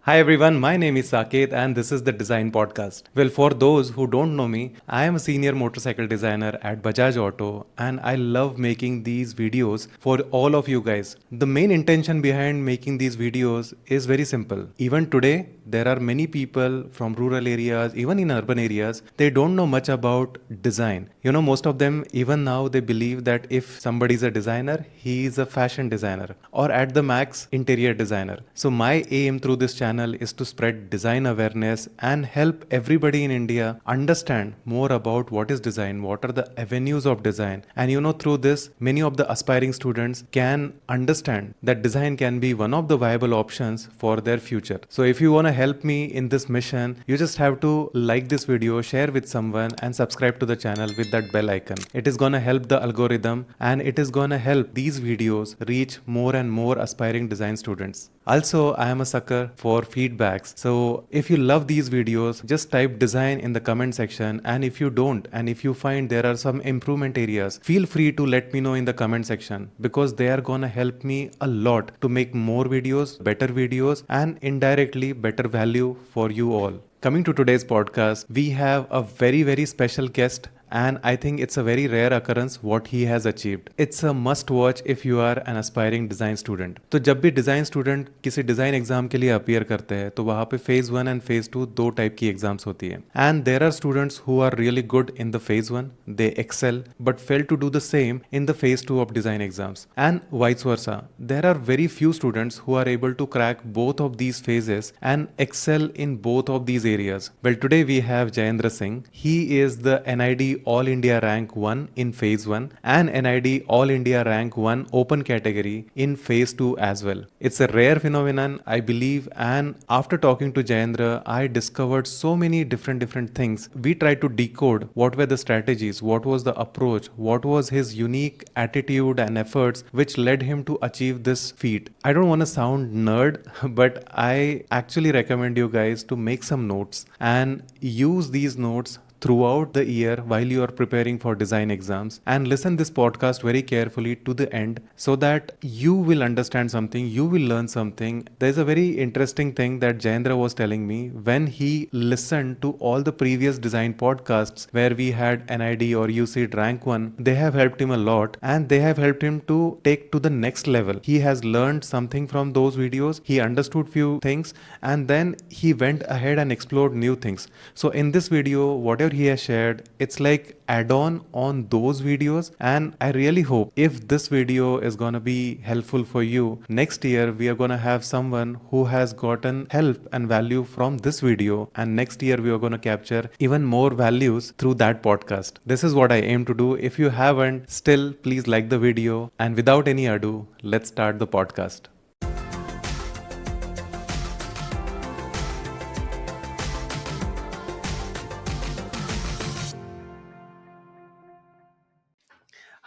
Hi everyone, my name is Saket and this is the Design Podcast. Well, for those who don't know me, I am a senior motorcycle designer at Bajaj Auto and I love making these videos for all of you guys. The main intention behind making these videos is very simple. Even today, there are many people from rural areas, even in urban areas, they don't know much about design. Most of them, even now, they believe that if somebody is a designer, he is a fashion designer or at the max, interior designer. So, my aim through this channel is to spread design awareness and help everybody in India understand more about what is design, what are the avenues of design. And through this, many of the aspiring students can understand that design can be one of the viable options for their future. So, if you want to help me in this mission, you just have to like this video, share with someone, and subscribe to the channel with that bell icon. It is gonna help the algorithm and it is gonna help these videos reach more and more aspiring design students. Also, I am a sucker for feedbacks. So, if you love these videos, just type design in the comment section. And if you don't, and if you find there are some improvement areas, feel free to let me know in the comment section because they are gonna help me a lot to make more videos, and indirectly better value for you all. Coming to today's podcast, we have a very, very special guest and I think it's a very rare occurrence what he has achieved. It's a must watch if you are an aspiring design student. तो जब भी design student किसी design exam के लिए appear करते हैं तो वहाँ पे फेज़ 1 एंड फेज़ 2 दो टाइप की एग्जाम्स होती है and there are students who are really good in the phase 1, they excel but fail to do the same in the phase 2 of design exams, and vice versa. There are very few students who are able to crack both of these phases and excel in both of these areas. Well, today we have Jayendra Singh. He is the NID All India Rank 1 in phase 1 and NID All India Rank 1 open category in phase 2 as well. It's a rare phenomenon, I believe, and after talking to Jayendra, I discovered so many different things. We tried to decode what were the strategies, what was the approach, what was his unique attitude and efforts which led him to achieve this feat. I don't want to sound nerd, but I actually recommend you guys to make some notes and use these notes throughout the year while you are preparing for design exams, and listen this podcast very carefully to the end so that you will understand something, you will learn something. There's a very interesting thing that Jayendra was telling me when he listened to all the previous design podcasts where we had NID or UC rank 1. They have helped him a lot and they have helped him to take to the next level. He has learned something from those videos, he understood few things, and then he went ahead and explored new things. So in this video, whatever he has shared, it's like add on those videos, and I really hope if this video is gonna be helpful for you, next year we are gonna have someone who has gotten help and value from this video, and next year we are gonna capture even more values through that podcast. This is what I aim to do. If you haven't still, please like the video, and without any ado, let's start the podcast.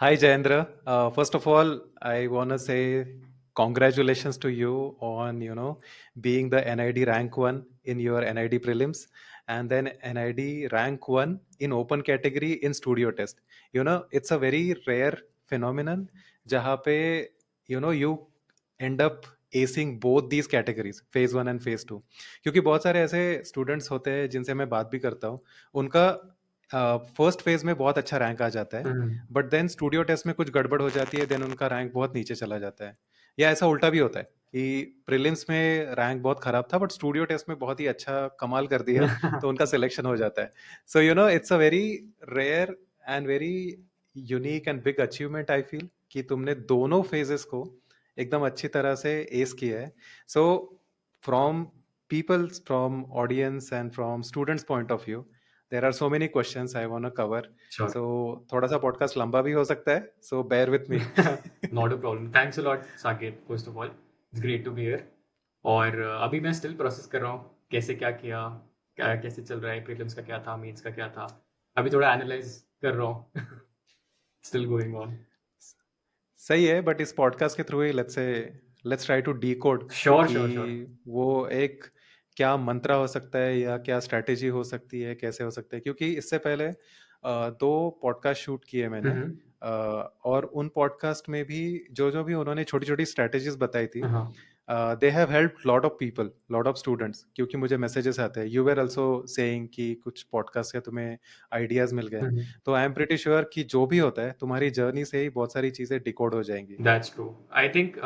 Hi, Jayendra. First of all, I want to say congratulations to you on, being the NID rank 1 in your NID prelims and then NID rank 1 in open category in studio test. It's a very rare phenomenon जहाँ पे, you end up acing both these categories, phase 1 and phase 2. क्योंकि बहुत सारे ऐसे students होते हैं जिनसे मैं बात भी करता हूँ, उनका फर्स्ट फेज में बहुत अच्छा रैंक आ जाता है, बट देन स्टूडियो टेस्ट में कुछ गड़बड़ हो जाती है, देन उनका रैंक बहुत नीचे चला जाता है, या ऐसा उल्टा भी होता है कि प्रीलिम्स में रैंक बहुत खराब था बट स्टूडियो टेस्ट में बहुत ही अच्छा कमाल कर दिया तो उनका सिलेक्शन हो जाता है. So it's a very rare and very unique and big achievement I feel कि तुमने दोनों फेजेस को एकदम अच्छी तरह से एस किया है. So from peoples, from audience and from students point of view, there are so many questions I want to cover. Sure. So थोड़ा सा पॉडकास्ट लंबा भी हो सकता है, so bear with me. Not a problem. Thanks a lot, Saket, first of all. It's great to be here. और अभी मैं स्टिल प्रोसेस कर रहा हूँ कैसे क्या किया, कैसे चल रहा है, प्रीलिम्स का क्या था, मेंस का क्या था. अभी थोड़ा एनालाइज कर रहा हूँ. Still going on. सही है, बट इस पॉडकास्ट के थ्रू ही let's try to decode sure कि श्योर श्योर. वो एक क्या मंत्रा हो सकता है या क्या स्ट्रैटेजी हो सकती है, कैसे हो सकता है. क्योंकि इससे पहले दो पॉडकास्ट शूट किए मैंने, और उन पॉडकास्ट में भी जो जो भी उन्होंने छोटी छोटी स्ट्रैटेजीज बताई थी, हाँ they have helped lot of people, lot of students, क्योंकि मुझे messages आते हैं. You were also saying कि कुछ podcast से तुम्हें ideas मिल गए. तो I am pretty sure कि जो भी होता है तुम्हारी journey से ही बहुत सारी चीजें decode हो जाएंगी. That's true. आई थिंक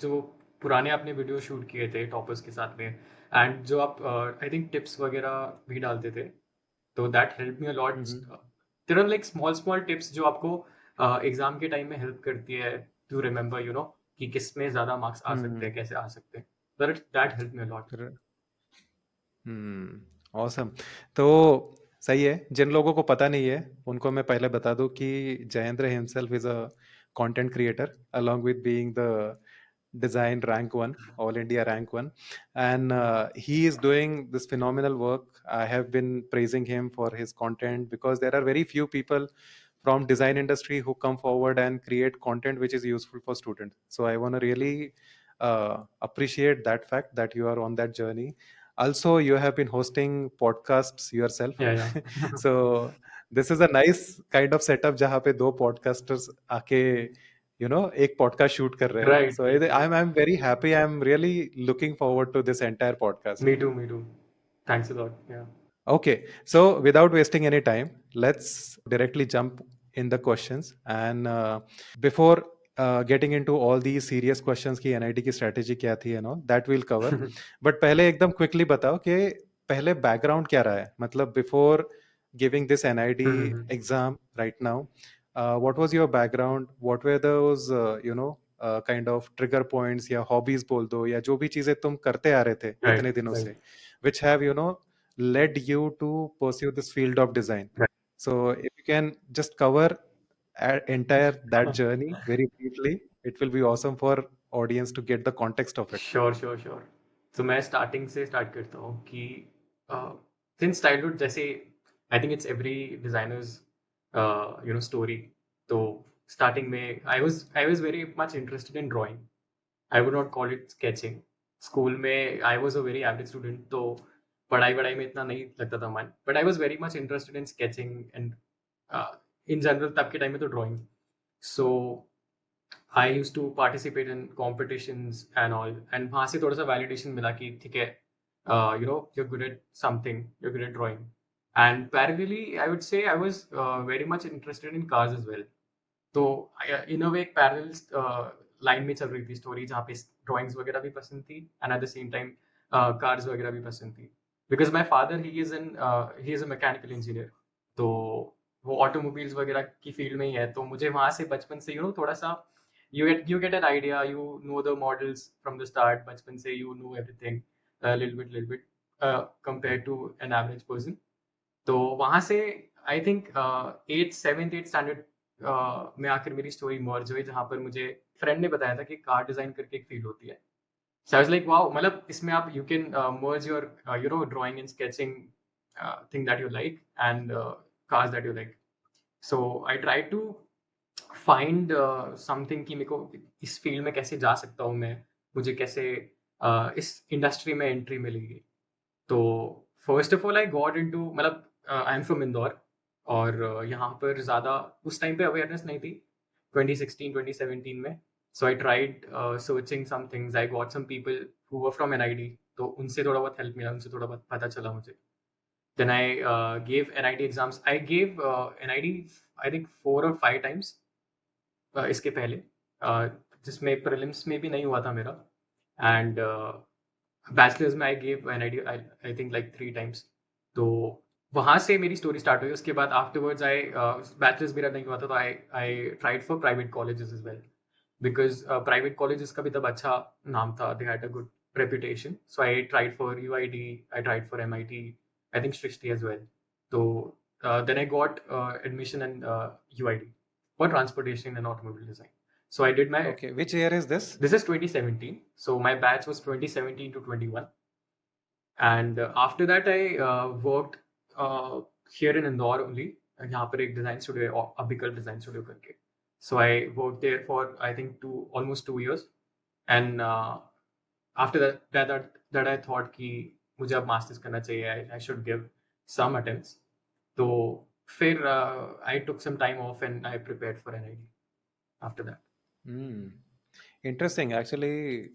जो पुराने आपने वीडियो शूट किए थे टॉपर्स के साथ में, एंड जो आप आई थिंक टिप्स वगैरह भी डालते थे, तो that help me a lot. There are like small small tips जो आपको एग्जाम के टाइम में हेल्प करती है टू रिमेंबर, यू नो, कि किस में ज़्यादा मार्क्स आ सकते हैं, कैसे आ सकते हैं. That help me a lot. Awesome. तो सही है. जिन लोगों को पता नहीं है उनको मैं पहले बता दूं कि Jayendra himself is a content creator along with being the design rank 1, all India rank 1, and he is doing this phenomenal work. I have been praising him for his content because there are very few people from design industry who come forward and create content which is useful for students. So I want to really appreciate that fact that you are on that journey. Also, you have been hosting podcasts yourself. Yeah. So this is a nice kind of setup जहाँ पे दो podcasters आके एक podcast shoot कर रहे हैं. Right. So I'm very happy. I'm really looking forward to this entire podcast. Me too. Thanks a lot. Yeah. Okay, so without wasting any time, let's directly jump in the questions. And before getting into all these serious questions की NIT की strategy क्या थी and all, that we'll cover. But पहले एकदम quickly बताओ कि पहले background क्या रहा है, मतलब before giving this NIT exam right now, what was your background? What were those kind of trigger points या hobbies बोल दो, या जो भी चीजें तुम करते आ रहे थे इतने दिनों से, which have led you to pursue this field of design. Right. So if you can just cover entire that journey very briefly, it will be awesome for audience to get the context of it. Sure. तो मैं starting से start करता हूँ कि since childhood, जैसे I think it's every designer's story. तो starting में I was very much interested in drawing. I would not call it sketching. School में I was a very average student, तो पढ़ाई में इतना नहीं लगता था मन, but I was very much interested in sketching and in general तब के टाइम में तो drawing. So I used to participate in competitions and all, and वहाँ से थोड़ा सा validation मिला कि ठीक है, you're good at something, you're good at drawing. And parallelly, I would say I was very much interested in cars as well. तो in a way एक parallel line में चल रही थी story, जहाँ पे drawings वगैरह भी पसंद थी and at the same time cars वगैरह भी पसंद थी. Because my father, he is a mechanical engineer. तो वो automobiles वगैरह की फील्ड में ही है, तो मुझे वहाँ से बचपन से थोड़ा सा you get an idea, you know the models from the start. बचपन से you know everything a little bit compared to an average person. तो वहाँ से आई थिंक 8th स्टैंडर्ड में आकर मेरी स्टोरी मर्ज हुई, जहाँ पर मुझे फ्रेंड ने बताया था कि कार डिजाइन करके एक फील्ड होती है. So I was like, wow, मतलब इसमें आप you can merge your drawing and sketching thing that you like and cars that you like. So I tried to find something कि मेरे को इस फील्ड में कैसे जा सकता हूँ मैं, मुझे कैसे इस इंडस्ट्री में एंट्री मिलेगी. तो first of all I got into, मतलब आई एम फ्रॉम इंदौर, और यहाँ पर ज़्यादा उस टाइम पे अवेयरनेस नहीं थी 2016-2017 में. So I tried searching some things. I got some people who were from NIT, तो उनसे थोड़ा बहुत हेल्प मिला, उनसे थोड़ा बहुत पता चला मुझे. Then I gave NIT exams. I gave NIT I think 4 or 5 times इसके पहले, जिसमें प्रीलिम्स में भी नहीं हुआ था मेरा. एंड बैचलर्स में आई gave NIT I think like 3 times. तो वहाँ से मेरी स्टोरी स्टार्ट हुई. उसके बाद आफ्टरवर्ड्स आई बैचलर्स मेरा नहीं हुआ था, तो I tried for private colleges as well, because private colleges का भी तब अच्छा नाम था. They had a good reputation. So I tried for UID, I tried for MIT, I think Srishti as well. So then I got admission in UID for transportation and automobile design. So I did my... Okay, which year is this? This is 2017. So my batch was 2017 to 21. And after that I worked here in Indore only. यहाँ पर एक design studio है, Abhikal Design Studio करके. So I worked there for I think almost 2 years. And after that I thought कि मुझे अब masters करना चाहिए. I should give some attempts. तो फिर I took some time off and I prepared for NIT after that. Interesting. Actually,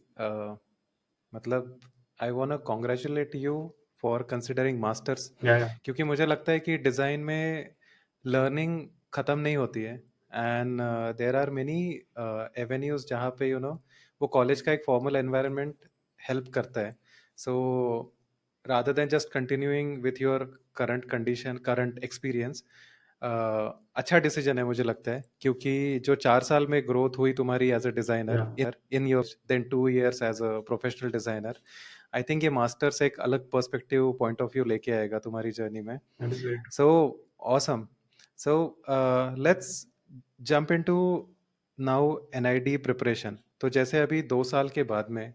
मतलब I want congratulate you for considering masters, या क्योंकि मुझे लगता है कि डिज़ाइन में लर्निंग ख़त्म नहीं होती है, and there are many avenues जहाँ पे वो कॉलेज का एक फॉर्मल एनवायरनमेंट हेल्प करता है. So rather than just continuing with your current condition, current experience, अच्छा डिसीजन है मुझे लगता है, क्योंकि जो 4 साल में ग्रोथ हुई तुम्हारी as a designer in your then 2 years as a professional designer, I think ये मास्टर्स एक अलग पर्सपेक्टिव, पॉइंट ऑफ व्यू लेके आएगा तुम्हारी जर्नी में. That is great. So awesome. So let's jump into now NID preparation. तो जैसे अभी 2 साल के बाद में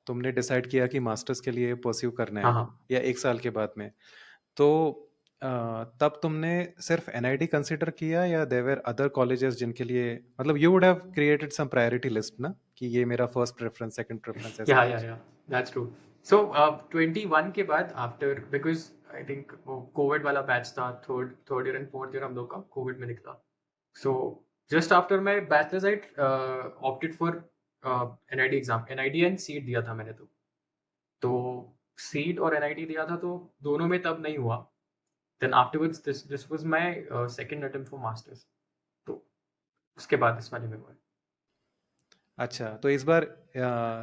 तुमने डिसाइड किया कि मास्टर्स के लिए परस्यू करना हाँ है, हाँ. या 1 साल के बाद में, तो तब तुमने सिर्फ NID कंसिडर किया, या देयर वर अदर कॉलेजेस जिनके लिए, मतलब you would have created some priority list ना, कि ये मेरा फर्स्ट प्रेफरेंस, सेकंड प्रेफरेंस, ऐसा Yeah, कुछ? yeah, yeah. That's true. So 21 के बाद आफ्टर, बिकॉज आई थिंक वो कोविड वाला बैच था, third year and fourth year हम लोग का कोविड में निकला. So just after my bachelors I opted for NID exam. NID and seat दिया था मैंने. तो सीट और एनआईडी दिया था, तो दोनों में तब नहीं हुआ. Then afterwards this was my second attempt for masters. तो उसके बाद इस वाले में हुआ. अच्छा, तो इस बार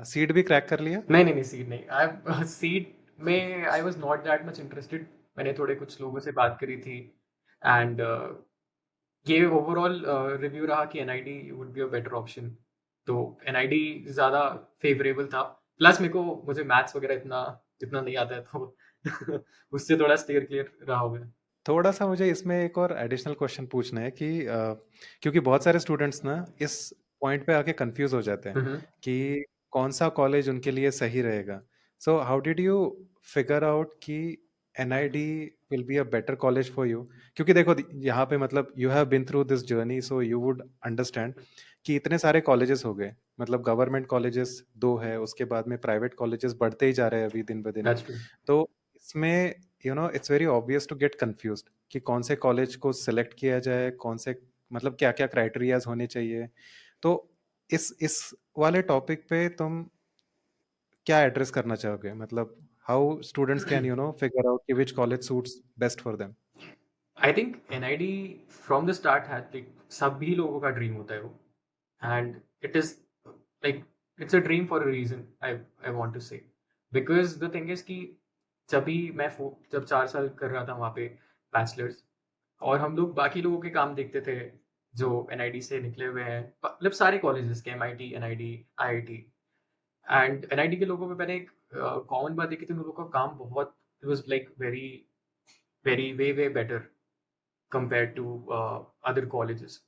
सीट भी क्रैक कर लिया? नहीं नहीं नहीं, सीट नहीं. आई सीट में I was not that much interested. मैंने थोड़े कुछ लोगों से बात करी थी, एंड ये ओवरऑल रिव्यू रहा कि NID would be a better option. तो एनआईडी ज़्यादा फेवरेबल था. प्लस मुझे मैथ्स वगैरह इतना इतना नहीं आता है, तो उससे थोड़ा स्टेयर क्लियर रहा होगा. थोड़ा सा मुझे इसमें एक और एडिशनल क्वेश्चन पूछना है कि क्योंकि बहुत सारे स्टूडेंट्स ना इस पॉइंट पे आके कंफ्यूज हो जाते हैं हम्म. कि कौन सा कॉलेज उनके लिए सही रहेगा. So how did you figure out कि NID will be a better college for you? क्योंकि देखो, यहाँ पे मतलब you have been through this journey, so you would understand कि इतने सारे कॉलेजेस हो गए, मतलब गवर्नमेंट कॉलेजेस 2 है, उसके बाद में प्राइवेट कॉलेजेस बढ़ते ही जा रहे हैं अभी दिन ब दिन. That's true. तो इसमें it's very obvious to get confused कि कौन से कॉलेज को सिलेक्ट किया जाए, कौन से, मतलब क्या क्या क्राइटेरियाज होने चाहिए. तो इस वाले टॉपिक पे तुम क्या एड्रेस करना चाहोगे, मतलब how students can figure out कि which college suits best for them? I think NID from the start है, सभी लोगों का ड्रीम होता है वो. And it is like it's a dream for a reason, I want to say. Because the thing is कि जब 4 साल कर रहा था वहाँ पे बैचलर्स, और हम लोग बाकी लोगों के काम देखते थे जो एनआईडी से निकले हुए हैं, मतलब सारे कॉलेजेस के, MIT, NID, IIT. And NIT के लोगों में मैंने एक कॉमन बात देखी थी, उन लोगों का काम बहुत, it was like very very way way better compared to other colleges.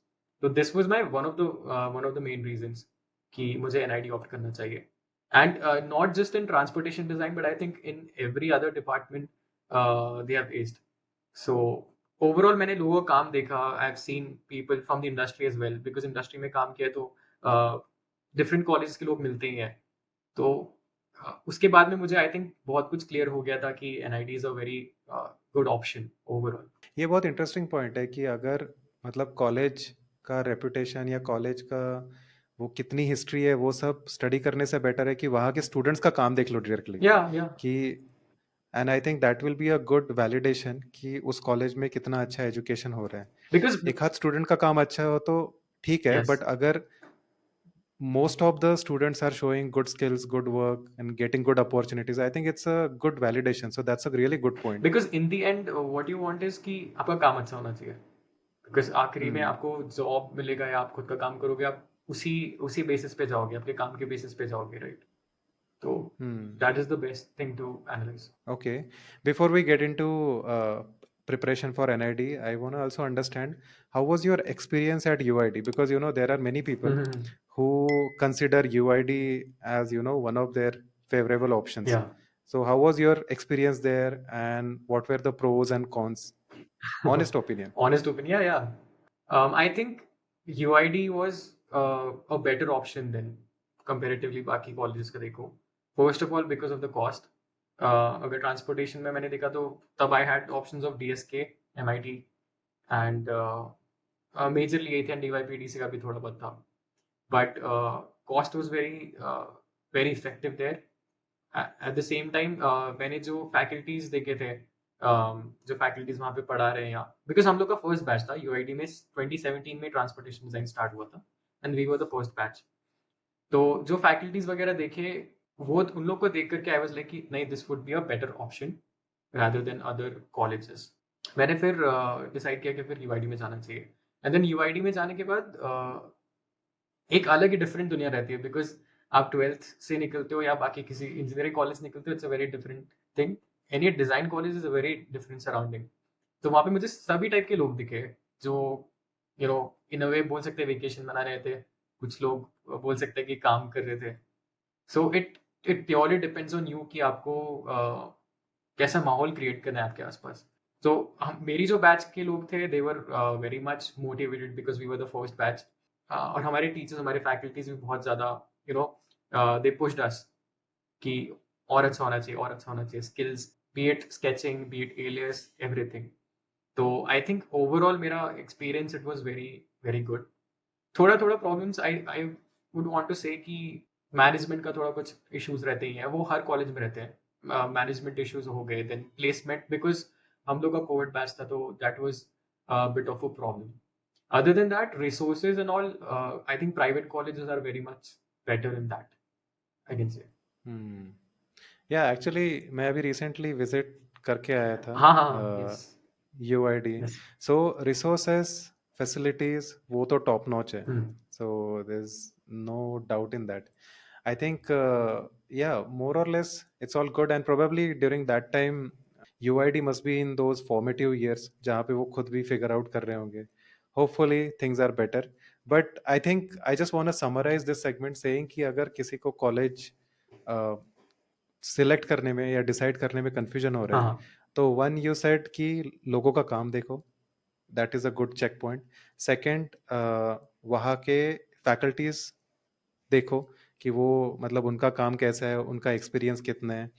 So this was my one of the main reasons कि मुझे NID ऑप्ट करना चाहिए. And not just in transportation design, but I think in every other department they have aced. So overall मैंने लोगों का काम देखा. I've seen people from the industry as well, because industry में काम किया तो different colleges के लोग मिलते ही हैं. तो उसके बाद में मुझे आई थिंक बहुत कुछ क्लियर हो गया था कि NID is a very good option overall. ये बहुत इंटरेस्टिंग पॉइंट है कि अगर, मतलब कॉलेज का रेपुटेशन या कॉलेज का वो कितनी हिस्ट्री है, वो सब स्टडी करने से बेटर है कि वहाँ के स्टूडेंट्स का काम देख लो डायरेक्टली. या कि and I think that will be a good validation कि उस कॉलेज में कितना अच्छा एजुकेशन हो रहा है. बिकॉज एक हाथ स्टूडेंट का काम अच्छा हो तो ठीक है, यस, बट अगर most of the students are showing good skills, good work, and getting good opportunities, I think it's a good validation. So that's a really good point. Because in the and what you want is कि आपका काम अच्छा होना चाहिए. Because आखिरी में Hmm. आपको job मिलेगा या आप खुद का काम करोगे, आप उसी उसी बेसिस पे जाओगे, आपके काम के बेसिस पे जाओगे, राइट? तो Hmm. That is the best thing to analyse. Okay. Before we get into preparation for NID, I want to also understand how was your experience at UID, because there are many people who consider UID as one of their favorable options. या So how was your experience there, and what were the pros and cons? Honest opinion. Honest opinion, yeah. I think UID was a better option than comparatively बाकी colleges का देखो. First of all, because of the cost. अगर transportation में मैंने देखा तो तब I had options of DSK, MIT, and majorly AT and DYPDC का भी थोड़ा बहुत था. But cost was very very effective there. At the same time, मैंने जो फैकल्टीज देखे थे, जो फैकल्टीज वहाँ पे पढ़ा रहे हैं यहाँ, बिकॉज हम लोग का फर्स्ट बैच था यूआईडी में, 2017 में ट्रांसपोर्टेशन डिजाइन स्टार्ट हुआ था and we were the first batch. तो जो फैकल्टीज वगैरह देखे, वो उन लोग को देख करके आई वाज लाइक कि नहीं, this would be a better option rather than other colleges. मैंने फिर डिसाइड किया कि फिर यूआईडी में जाना चाहिए. एंड देन यूआईडी में जाने के बाद एक अलग ही डिफरेंट दुनिया रहती है, बिकॉज आप 12th से निकलते हो या बाकी किसी इंजीनियरिंग कॉलेज निकलते हो, it's a very different thing. And ये design college is a very different surrounding. तो वहाँ पे मुझे सभी टाइप के लोग दिखे, जो इन अ वे बोल सकते हैं वेकेशन मना रहे थे, कुछ लोग बोल सकते हैं कि काम कर रहे थे. So it purely depends on you कि आपको कैसा माहौल क्रिएट करना है आपके आसपास. तो हम मेरी जो बैच के लोग थे, they were very much motivated because we were the first batch. और हमारे टीचर्स, हमारे फैकल्टीज भी बहुत ज़्यादा दे पुश्ड अस कि और अच्छा होना चाहिए, और अच्छा होना चाहिए. Skills, be it sketching, be it alias, everything. तो आई थिंक ओवरऑल मेरा experience it was very very good. थोड़ा थोड़ा problems I would want to say कि मैनेजमेंट का थोड़ा कुछ इश्यूज रहते ही हैं, वो हर कॉलेज में रहते हैं. मैनेजमेंट इश्यूज हो गए, देन प्लेसमेंट, बिकॉज हम लोग का कोविड बैच था, तो that was bit of a problem. Other than that, resources and all, I think private colleges are very much better in that, I can say. या actually मैं अभी recently visit करके आया था हाँ हाँ, yes, यूआईडी. yes. सो resources, facilities वो तो टॉप नॉच है. Hmm. So there's no doubt in that. I think, yeah, more or less, it's all good. And probably during that time, UID must be in those formative years जहाँ पे वो खुद भी figure out कर रहे होंगे. Hopefully things are better. But I think I just want to summarize this segment saying कि अगर किसी को college सिलेक्ट करने में या डिसाइड करने में कंफ्यूजन हो रहा है, हाँ तो वन यू सेड कि लोगों का काम देखो, that is a good check point. Second, वहाँ के फैकल्टीज देखो कि वो मतलब उनका काम कैसा है, उनका एक्सपीरियंस कितना है.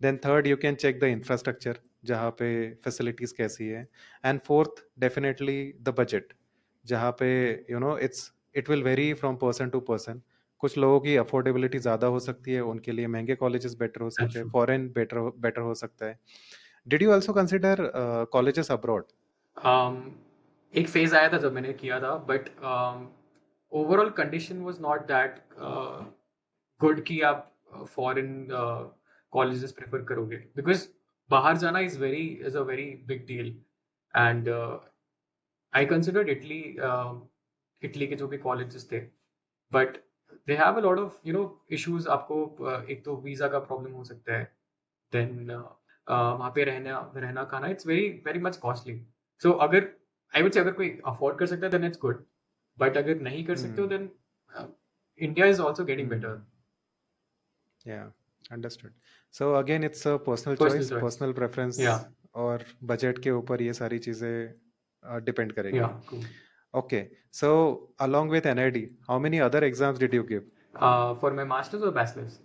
Then third, you can check the infrastructure, जहाँ पे फैसिलिटीज़ कैसी है. And fourth, definitely the budget, जहाँ पे it will vary from person to person. कुछ लोगों की अफोर्डेबिलिटी ज़्यादा हो सकती है, उनके लिए महंगे कॉलेजेस बेटर हो that's सकते हैं, true. फॉरेन बेटर हो सकता है. Did you also consider colleges abroad? एक फेज आया था जब मैंने किया था, but overall condition was not that good कि आप फॉरेन कॉलेजेस प्रेफर करोगे, बिकॉज बाहर जाना is a very big deal. And I considered Italy, Italy के जो भी कॉलेजेस थे, but they have a lot of issues. आपको एक तो वीजा का प्रॉब्लम हो सकता है, देन वहाँ पे रहना रहना खाना, it's very very much costly. So अगर आई वुड से अगर कोई अफोर्ड कर सकता है देन इट्स गुड, बट अगर नहीं कर सकते हो then India is also getting better. Yeah, understood. So again, it's a personal personal choice, choice. personal preference, या और बजट के ऊपर ये सारी चीज़ें डिपेंड करेगी. या cool. Okay, so along with NID, how many other exams did you give? For my masters और बैचलर्स.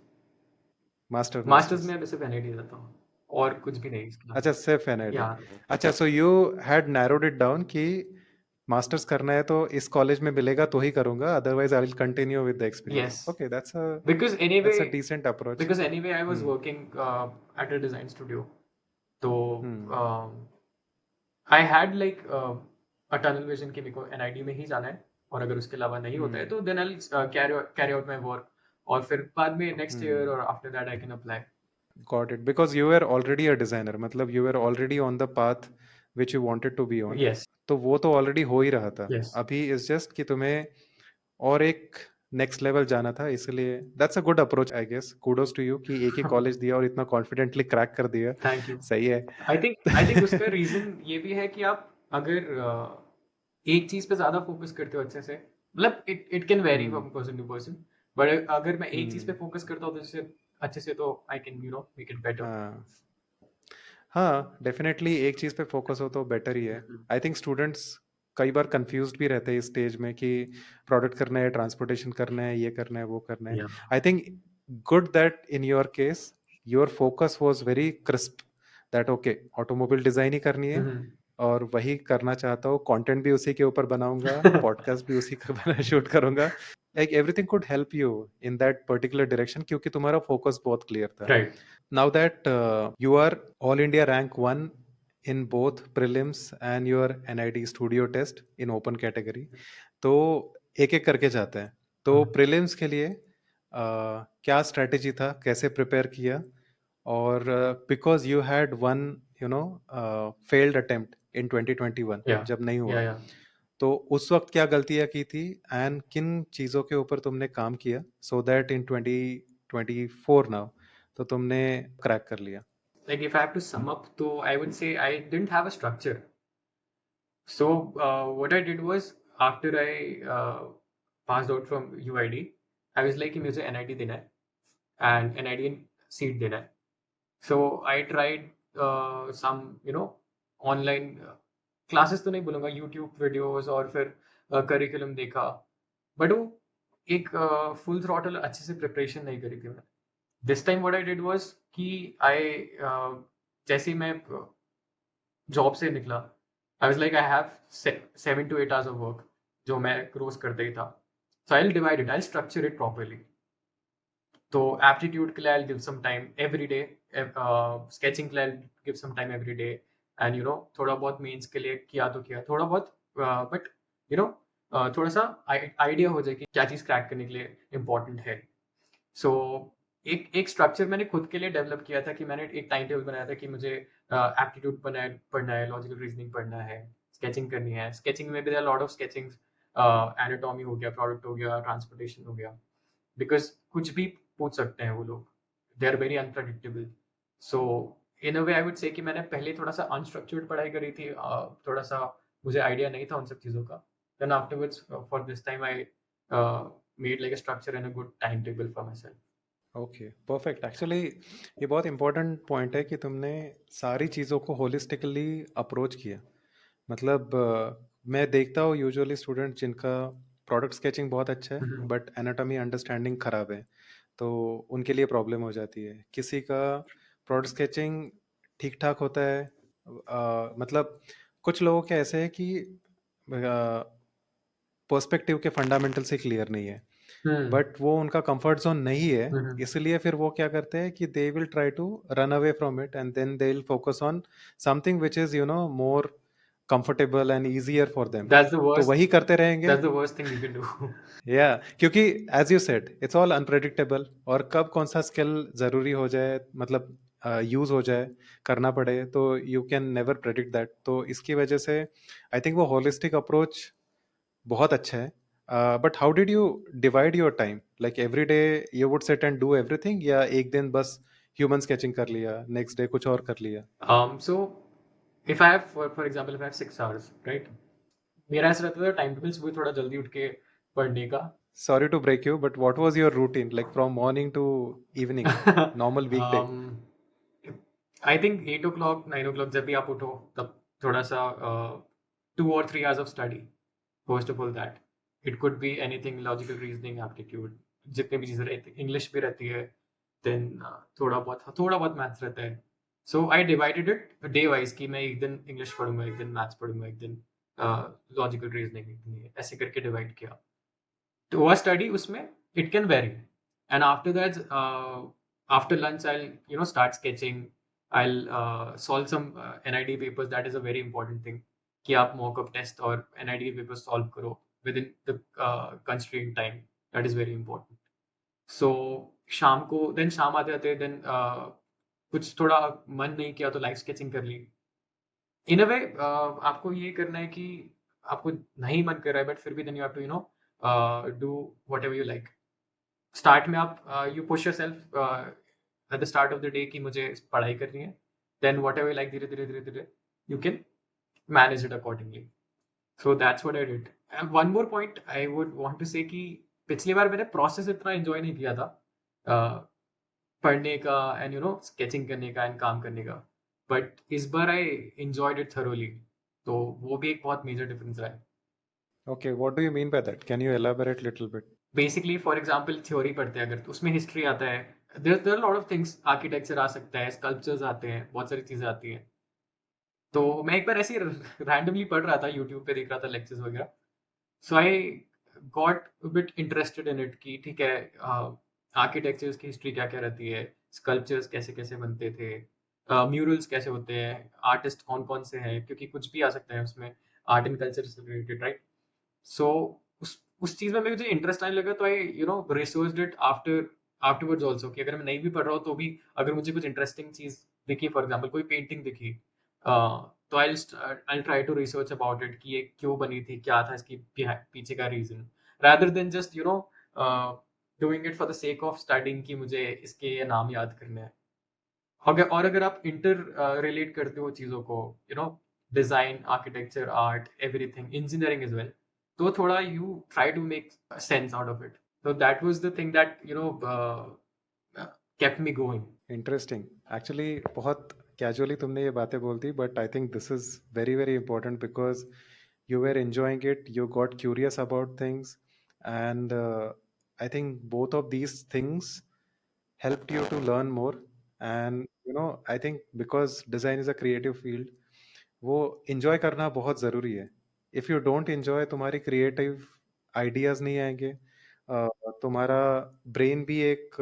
Masters. मास्टर्स में मैं सिर्फ एनआईटी जाता हूँ और कुछ भी नहीं इसके अच्छा, अलावा. सिर्फ NID. या अच्छा, so you had narrowed it down कि मास्टर्स करना है तो इस कॉलेज में मिलेगा तो ही करूंगा, otherwise I will continue with the experience. yes, Okay, that's a because anyway decent approach. because anyway I was working at a design studio. तो I had like a tunnel vision कि मेरे को NID में ही जाना है, और अगर उसके अलावा नहीं होता है तो then I'll carry out my work, और फिर बाद में next year or after that I can apply. Got it. Because you were already a designer, मतलब you were already on the path which you wanted to be on. Yes, तो वो तो already हो ही रहा था. yes. अभी is just कि तुम्हें और एक नेक्स्ट लेवल जाना था, इसलिए that's a good approach I guess. Kudos to you कि एक ही कॉलेज दिया और इतना कॉन्फिडेंटली क्रैक कर दिया. Thank you. सही है. I think उसका रीजन ये भी है कि आप अगर एक चीज पे ज्यादा फोकस करते हो अच्छे से, मतलब it can vary from person to person, but अगर मैं एक चीज पे फोकस करता हूँ तो अच्छे से तो I can make it better. हाँ, डेफिनेटली एक चीज़ पे फोकस हो तो बेटर ही है. आई थिंक स्टूडेंट्स कई बार कंफ्यूज्ड भी रहते हैं इस स्टेज में कि प्रोडक्ट करना है, ट्रांसपोर्टेशन करना है, ये करना है, वो करना है. Yeah. I think good that in your case your focus was very crisp, that okay automobile design ही करनी है और वही करना चाहता हूँ, कंटेंट भी उसी के ऊपर बनाऊंगा, पॉडकास्ट भी उसी का बना शूट करूंगा. like everything could help you in that particular direction क्योंकि तुम्हारा focus बहुत clear था. Right Now that you are all India rank 1 in both prelims and your NIT studio test in open category, तो एक एक करके जाते हैं. तो prelims के लिए क्या strategy था, कैसे prepare किया, और because you had one failed attempt in 2021 या जब नहीं हुआ, या तो उस वक्त क्या गलतियां की थी एंड किन चीज़ों के ऊपर तुमने काम किया सो दैट इन 2024 नाउ तो तुमने क्रैक कर लिया. like if I have to sum up, so I would say I didn't have a structure. So what I did was after I passed out from UID, I was like कि मुझे NIT देना है and NIT seat देना है. So I tried some online classes तो नहीं बोलूँगा, YouTube videos और फिर curriculum देखा, but वो एक full throttle अच्छे से preparation नहीं करी थी मैंने. This time what I did was कि जैसे ही मैं जॉब से निकला, आई was like I have 7 to 8 hours of work जो मैं रोज करता ही था. So I will divide it, I will structure it properly. तो एप्टीट्यूड के लिए I will give some time every day, sketching के लिए I will give some time every day, and थोड़ा बहुत मेंस के लिए किया तो किया थोड़ा बहुत, बट थोड़ा सा आइडिया हो जाए कि क्या चीज़ क्रैक करने के लिए इम्पोर्टेंट है. सो एक स्ट्रक्चर मैंने खुद के लिए डेवलप किया था कि मैंने एक टाइम टेबल बनाया था कि मुझे एप्टीट्यूड पढ़ना है, लॉजिकल रीजनिंग पढ़ना है, स्केचिंग करनी है. स्केचिंग में भी there are lot of sketching, anatomy हो गया, प्रोडक्ट हो गया, ट्रांसपोर्टेशन हो गया, बिकॉज कुछ भी पूछ सकते हैं वो लोग, they are very unpredictable. So in a way I would say कि मैंने पहले थोड़ा सा अनस्ट्रक्चर्ड पढ़ाई करी थी, थोड़ा सा मुझे आइडिया नहीं था उन सब चीज़ों का. Then afterwards for this time I made like a structure and a good time table for my self. Okay, perfect. Actually ये बहुत इंपॉर्टेंट पॉइंट है कि तुमने सारी चीज़ों को होलिस्टिकली अप्रोच किया. मतलब मैं देखता हूँ यूजुअली स्टूडेंट जिनका प्रोडक्ट स्केचिंग बहुत अच्छा है बट एनाटॉमी अंडरस्टैंडिंग ख़राब है, तो उनके लिए प्रॉब्लम हो जाती है. किसी का प्रोडक्ट स्केचिंग ठीक ठाक होता है, मतलब कुछ लोगों के ऐसे है कि पर्सपेक्टिव के फंडामेंटल से क्लियर नहीं है, बट वो उनका कंफर्ट जोन नहीं है, इसलिए फिर वो क्या करते हैं कि they will try to run away from it and then they will focus on something which is more comfortable and easier for them. That's the तो worst. वही करते रहेंगे. That's the worst thing you can do. या क्योंकि as you said it's all unpredictable, और कब कौन सा स्किल ज़रूरी हो जाए, मतलब यूज़ हो जाए, करना पड़े, तो you can never predict that. तो इसकी वजह से आई थिंक वो होलिस्टिक अप्रोच बहुत अच्छा है. But how did you divide your time, like every day you would sit and do everything, या एक दिन बस ह्यूमन स्केचिंग कर लिया, नेक्स्ट डे कुछ और कर लिया? So if I have, for example, if I have 6 hours, right? मेरा ऐसा रहता था टाइम टेबल सुबह थोड़ा जल्दी उठ के पढ़ने का. Sorry to break you, but what was your routine, like from morning to evening, normal weekday? I think 8 o'clock, 9 o'clock जब भी आप उठो तब थोड़ा सा 2 or 3 hours of study. First of all that. It could be anything, logical reasoning, aptitude, जितने भी चीज़ें रहती हैं, इंग्लिश भी रहती है, then थोड़ा बहुत मैथ्स रहता है. So I divided it day wise कि मैं एक दिन इंग्लिश पढ़ूंगा, एक दिन मैथ्स पढ़ूंगा, एक दिन लॉजिकल रीजनिंग, एक दिन ये, ऐसे करके डिवाइड किया. तो हुआ स्टडी उसमें it can very, and after that after lunch I start sketching. I solve some NIT papers. That is a very important thing कि आप मॉकअप टेस्ट और NIT पेपर्स सॉल्व करो within the constraint time. That is very important. So शाम को, then शाम आते आते, then कुछ थोड़ा मन नहीं किया तो लाइव स्केचिंग कर ली. इन अ वे आपको ये करना है कि आपको नहीं मन कर रहा है, बट फिर भी then you have to do what ever you like. Start में आप you push your self at the start of the day कि मुझे पढ़ाई करनी है. देन वट एवर लाइक, धीरे धीरे धीरे धीरे you can manage it accordingly. So that's what I did. And one more point I would want to say कि पिछली बार मैंने प्रोसेस इतना एंजॉय नहीं किया था पढ़ने का एंड स्केचिंग करने का एंड काम करने का, बट इस बार आई एंजॉयड इट थरोली. तो वो भी एक बहुत मेजर डिफरेंस रहा है. Okay, what do you mean by that? Can you elaborate little bit? Basically for example theory पढ़ते हैं अगर, तो उसमें हिस्ट्री आता है, there lot of things, architecture आ सकता है, स्कल्पचर्स आते हैं, बहुत सारी चीज़ें आती हैं. तो मैं एक बार ऐसे ही रैंडमली पढ़ रहा था, यूट्यूब पे देख रहा था लेक्चर्स वगैरह. So I got bit interested in it कि ठीक है, आर्किटेक्चर्स की हिस्ट्री क्या क्या रहती है, स्कल्पचर्स कैसे कैसे बनते थे, म्यूरल्स कैसे होते हैं, आर्टिस्ट कौन कौन से हैं, क्योंकि कुछ भी आ सकता है उसमें, आर्ट एंड कल्चर से रिलेटेड, राइट? सो उस चीज में मुझे इंटरेस्ट आने लगा, तो आई रिसर्च्ड इट आफ्टरवर्ड्स ऑल्सो, कि अगर मैं नहीं भी पढ़ रहा हूँ तो भी अगर मुझे कुछ इंटरेस्टिंग चीज दिखी, फॉर एग्जाम्पल कोई पेंटिंग दिखी, तो I try to research about it कि ये क्यों बनी थी, क्या था इसकी पीछे का reason, rather then just doing it for the sake of studying कि मुझे इसके ये नाम याद करने हैं। अगर आप इंटर रिलेट करते हो चीज़ों को, design, architecture, art, everything, engineering as well, तो थोड़ा you try to make sense out of it. So that was the thing that kept me going. Interesting. Actually बहुत कैजुअली तुमने ये बातें बोल दी, but I think this is very very important because you were enjoying it, you got curious about things, and I think both of these things helped you to learn more. And I think because design is a creative field, वो enjoy करना बहुत ज़रूरी है। if you don't enjoy, तुम्हारी creative ideas नहीं आएंगे। तुम्हारा brain भी एक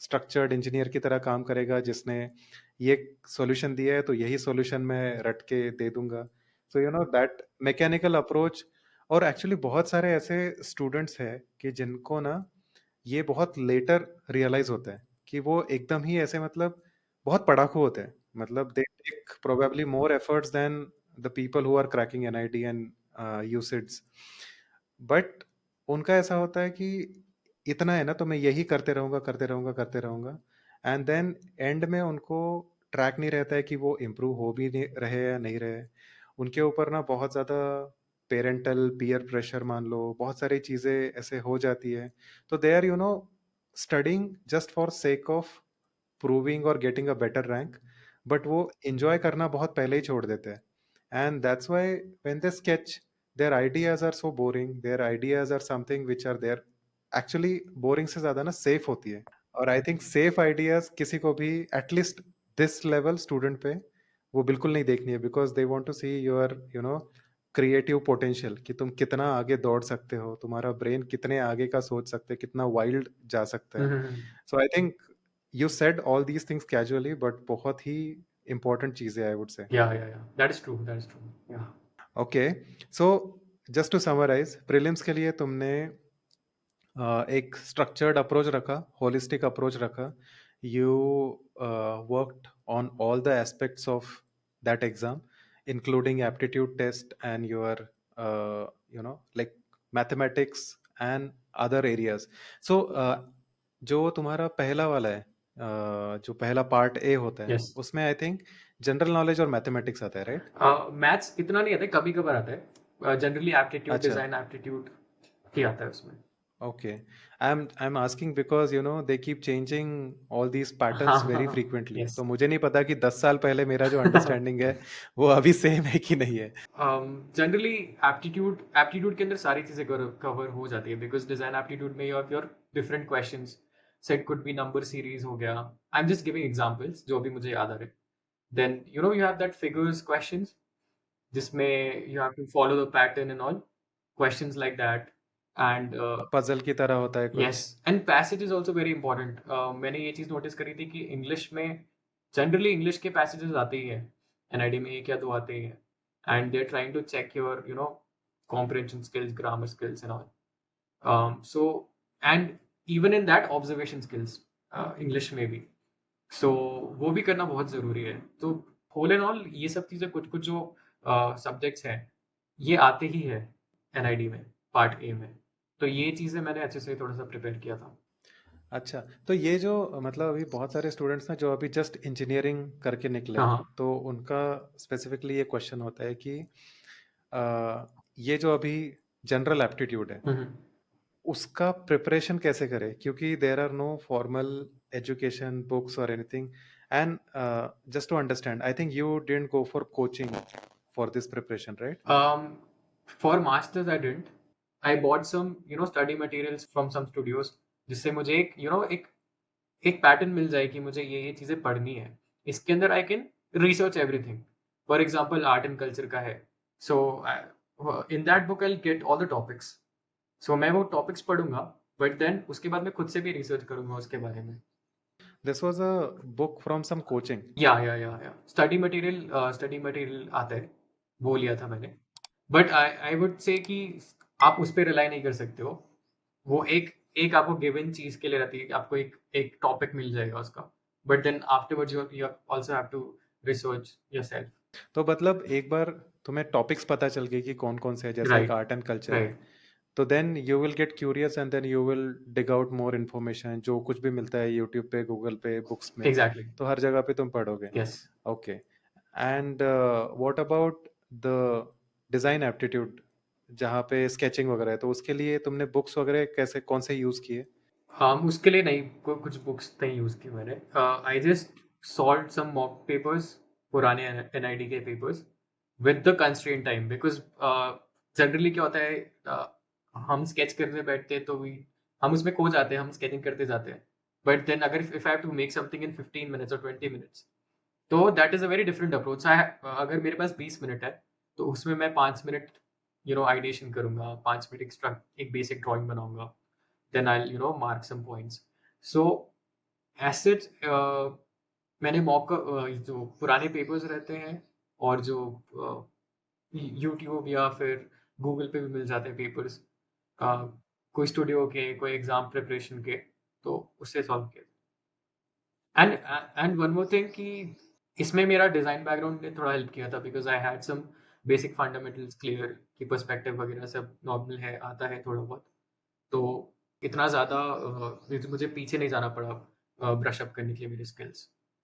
स्ट्रक्चर्ड इंजीनियर की तरह काम करेगा, जिसने ये सॉल्यूशन दिया है तो यही सॉल्यूशन मैं रट के दे दूंगा। So that mechanical approach. और एक्चुअली बहुत सारे ऐसे स्टूडेंट्स हैं कि जिनको ना ये बहुत लेटर रियलाइज होता है कि वो एकदम ही ऐसे मतलब बहुत पढ़ाकू होते हैं, मतलब they take probably more efforts than the people who are cracking NIT and UCEEDs. But उनका ऐसा होता है कि इतना है ना तो मैं यही करते रहूंगा करते रहूंगा करते रहूंगा, एंड देन एंड में उनको ट्रैक नहीं रहता है कि वो इम्प्रूव हो भी नहीं रहे या नहीं रहे। उनके ऊपर ना बहुत ज़्यादा पेरेंटल पीयर प्रेशर मान लो, बहुत सारी चीज़ें ऐसे हो जाती है, तो they are studying just for sake of proving और getting a better rank, but वो इंजॉय करना बहुत पहले ही छोड़ देते हैं। And that's why when they sketch, their ideas are so boring, their ideas are something which are there, actually boring से ज्यादा ना सेफ होती है। और आई थिंक सेफ आइडियाज किसी को भी एटलीस्ट दिस लेवल स्टूडेंट पे वो बिल्कुल नहीं देखनी है, because they want to see your creative potential, कि तुम कितना आगे दौड़ सकते हो, तुम्हारा ब्रेन कितने आगे का सोच सकते हैं, कितना वाइल्ड जा सकता है। Mm-hmm. So I think you said all these things casually, but बहुत ही इंपॉर्टेंट चीजें I would say. Yeah. That is true. That is true. Yeah. Okay, so just to summarise, prelims के लिए तुमने एक स्ट्रक्चर्ड अप्रोच रखा, holistic approach रखा, you worked on all the aspects of that exam, including aptitude test and your like mathematics and other areas. So जो तुम्हारा पहला वाला है, जो पहला पार्ट ए होता है, Yes. उसमें आई थिंक जनरल नॉलेज और मैथमेटिक्स आता है, राइट? मैथ्स इतना नहीं आता है, कभी कभार आता है, जनरली एप्टीट्यूड, अच्छा, डिजाइन एप्टीट्यूड ही आता है उसमें। okay. I'm asking because they keep changing all these patterns very हाँ, frequently. yes. तो मुझे नहीं पता कि 10 साल पहले मेरा जो अंडरस्टैंडिंग है वो अभी सेम है कि नहीं है। जनरली एप्टीट्यूड के अंदर सारी चीजें कवर हो जाती है, बिकॉज डिजाइन एप्टीट्यूड में you have your different questions, set could be number series हो गया, I am just giving examples जो अभी मुझे याद आ रहे। Then you have that figures questions, जिसमें you have to follow the pattern and all, questions like that. And puzzle की तरह होता है कुछ। Yes, and passage is also very important. मैंने ये चीज नोटिस करी थी कि इंग्लिश में जनरली इंग्लिश के पैसेजेस आते ही हैं, एनआईडी में एक या दो आते ही हैं, and they are trying to check your comprehension skills, grammar skills and all. So and even in that observation skills, English में भी, so वो भी करना बहुत जरूरी है। तो होल एंड ऑल ये सब चीजें कुछ कुछ जो सब्जेक्ट्स हैं ये आते ही है एनआईडी में पार्ट ए में, तो ये चीजें मैंने अच्छे से थोड़ा सा प्रिपेयर किया था। अच्छा, तो ये जो मतलब अभी बहुत सारे स्टूडेंट्स ना जो अभी जस्ट इंजीनियरिंग करके निकले हैं, हाँ, तो उनका स्पेसिफिकली ये क्वेश्चन होता है कि ये जो अभी जनरल एप्टीट्यूड है हम्म, उसका प्रिपरेशन कैसे करें, क्योंकि there are no formal education books और anything. And just to understand, I think you didn't go for coaching for this preparation, right? For masters I didn't, I bought some study materials from some studios, जिससे मुझे एक एक pattern मिल जाए कि मुझे ये चीजें पढ़नी है, इसके अंदर I can research everything. For example art and culture का है, so in that book I get all the topics, so मैं वो टॉपिक्स पढ़ूंगा, बट देन उसके बाद मैं खुद से भी रिसर्च करूंगा उसके बारे में. This was a book from some coaching. या स्टडी मटेरियल आता है, वो लिया था मैंने. But I I would say कि आप उस पर रिलाई नहीं कर सकते हो. वो एक एक आपको गिवन चीज के लिए रहती है कि आपको एक एक टॉपिक मिल जाएगा उसका, but then afterwards you also have to research yourself. तो मतलब एक बार तुम्हें टॉपिक्स पता चल गए कि कौन कौन से है, जैसे एक राइट. आर्ट एंड कल्चर है, राइट. तो then you will get curious and then you will dig out more information. जो कुछ भी मिलता है यूट्यूब पे, गूगल पे, बुक्स में, एग्जैक्टली. तो हर जगह पे तुम पढ़ोगे. Yes. Okay. And what about the design aptitude, जहाँ पे स्केचिंग वगैरह है, तो उसके लिए तुमने बुक्स वगैरह कैसे, कौन से यूज़ किए? उसके लिए नहीं, कुछ बुक्स नहीं यूज की मैंने. I just solve some mock papers, पुराने एनआईडी के papers, with the constraint time. Because generally क्या होता है, हम स्केच करने बैठते हैं तो भी हम उसमें खो जाते हैं, हम स्केचिंग करते जाते हैं. बट देन अगर if I have to make something in 15 minutes और 20 मिनट्स, तो that is a very different approach. अगर मेरे पास 20 मिनट है, तो उसमें मैं 5 मिनट आइडिएशन करूंगा, 5 मिनट एक्स्ट्रा एक बेसिक ड्राइंग बनाऊंगा, then I'll mark some points. So as such, मैंने जो पुराने पेपर्स रहते हैं और जो यूट्यूब या फिर गूगल पे भी मिल जाते हैं पेपर्स, कोई स्टूडियो के, कोई एग्जाम प्रिपरेशन के, तो उससे सॉल्व किया. And and one more thing कि इसमें मेरा डिजाइन बैकग्राउंड ने थोड़ा हेल्प किया था, because I had some basic fundamentals clear, कि पर्सपेक्टिव वगैरह सब नॉर्मल है, आता है थोड़ा बहुत. तो इतना ज़्यादा मुझे पीछे नहीं जाना पड़ा ब्रश अप करने के लिए मेरे skills.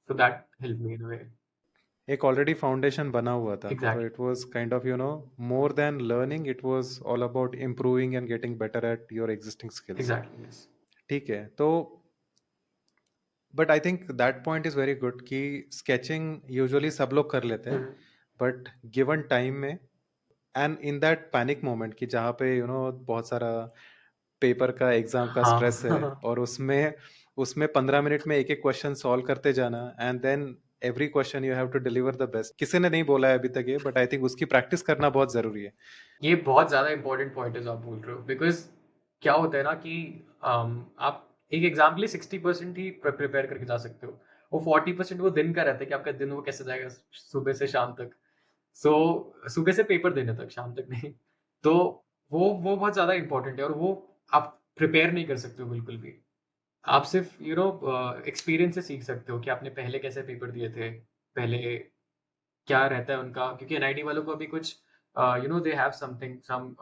So that help me in a way. एक ऑलरेडी फाउंडेशन बना हुआ था, तो exactly. It was kind of more than learning, it was all about improving and getting better at your existing skills. Exactly. Yes. ठीक है. तो but I think that point is very good कि sketching usually सब लोग कर लेते हैं, but given time में and in that panic moment कि जहाँ पे बहुत सारा पेपर का एग्जाम का स्ट्रेस है, हाँ. और उसमें उसमें 15 मिनट में एक एक क्वेश्चन सॉल्व करते जाना, and then every question you have to deliver the best. किसी ने नहीं बोला है अभी तक ये, बट आई थिंक उसकी प्रैक्टिस करना बहुत जरूरी है. ये बहुत ज़्यादा इंपॉर्टेंट पॉइंट है जो आप बोल रहे हो, बिकॉज क्या होता है ना कि आप एक एग्जाम के लिए 60% ही प्रिपेयर करके जा सकते हो. वो 40% वो दिन का रहता है कि आपका दिन वो कैसे जाएगा, सुबह से शाम तक. सो सुबह से पेपर देने तक, शाम तक नहीं. तो वो बहुत ज़्यादा इंपॉर्टेंट है, और वो आप प्रिपेयर नहीं कर सकते हो बिल्कुल भी. आप सिर्फ एक्सपीरियंस से सीख सकते हो कि आपने पहले कैसे पेपर दिए थे, पहले क्या रहता है उनका, क्योंकि एनआईटी वालों को अभी कुछ they have something some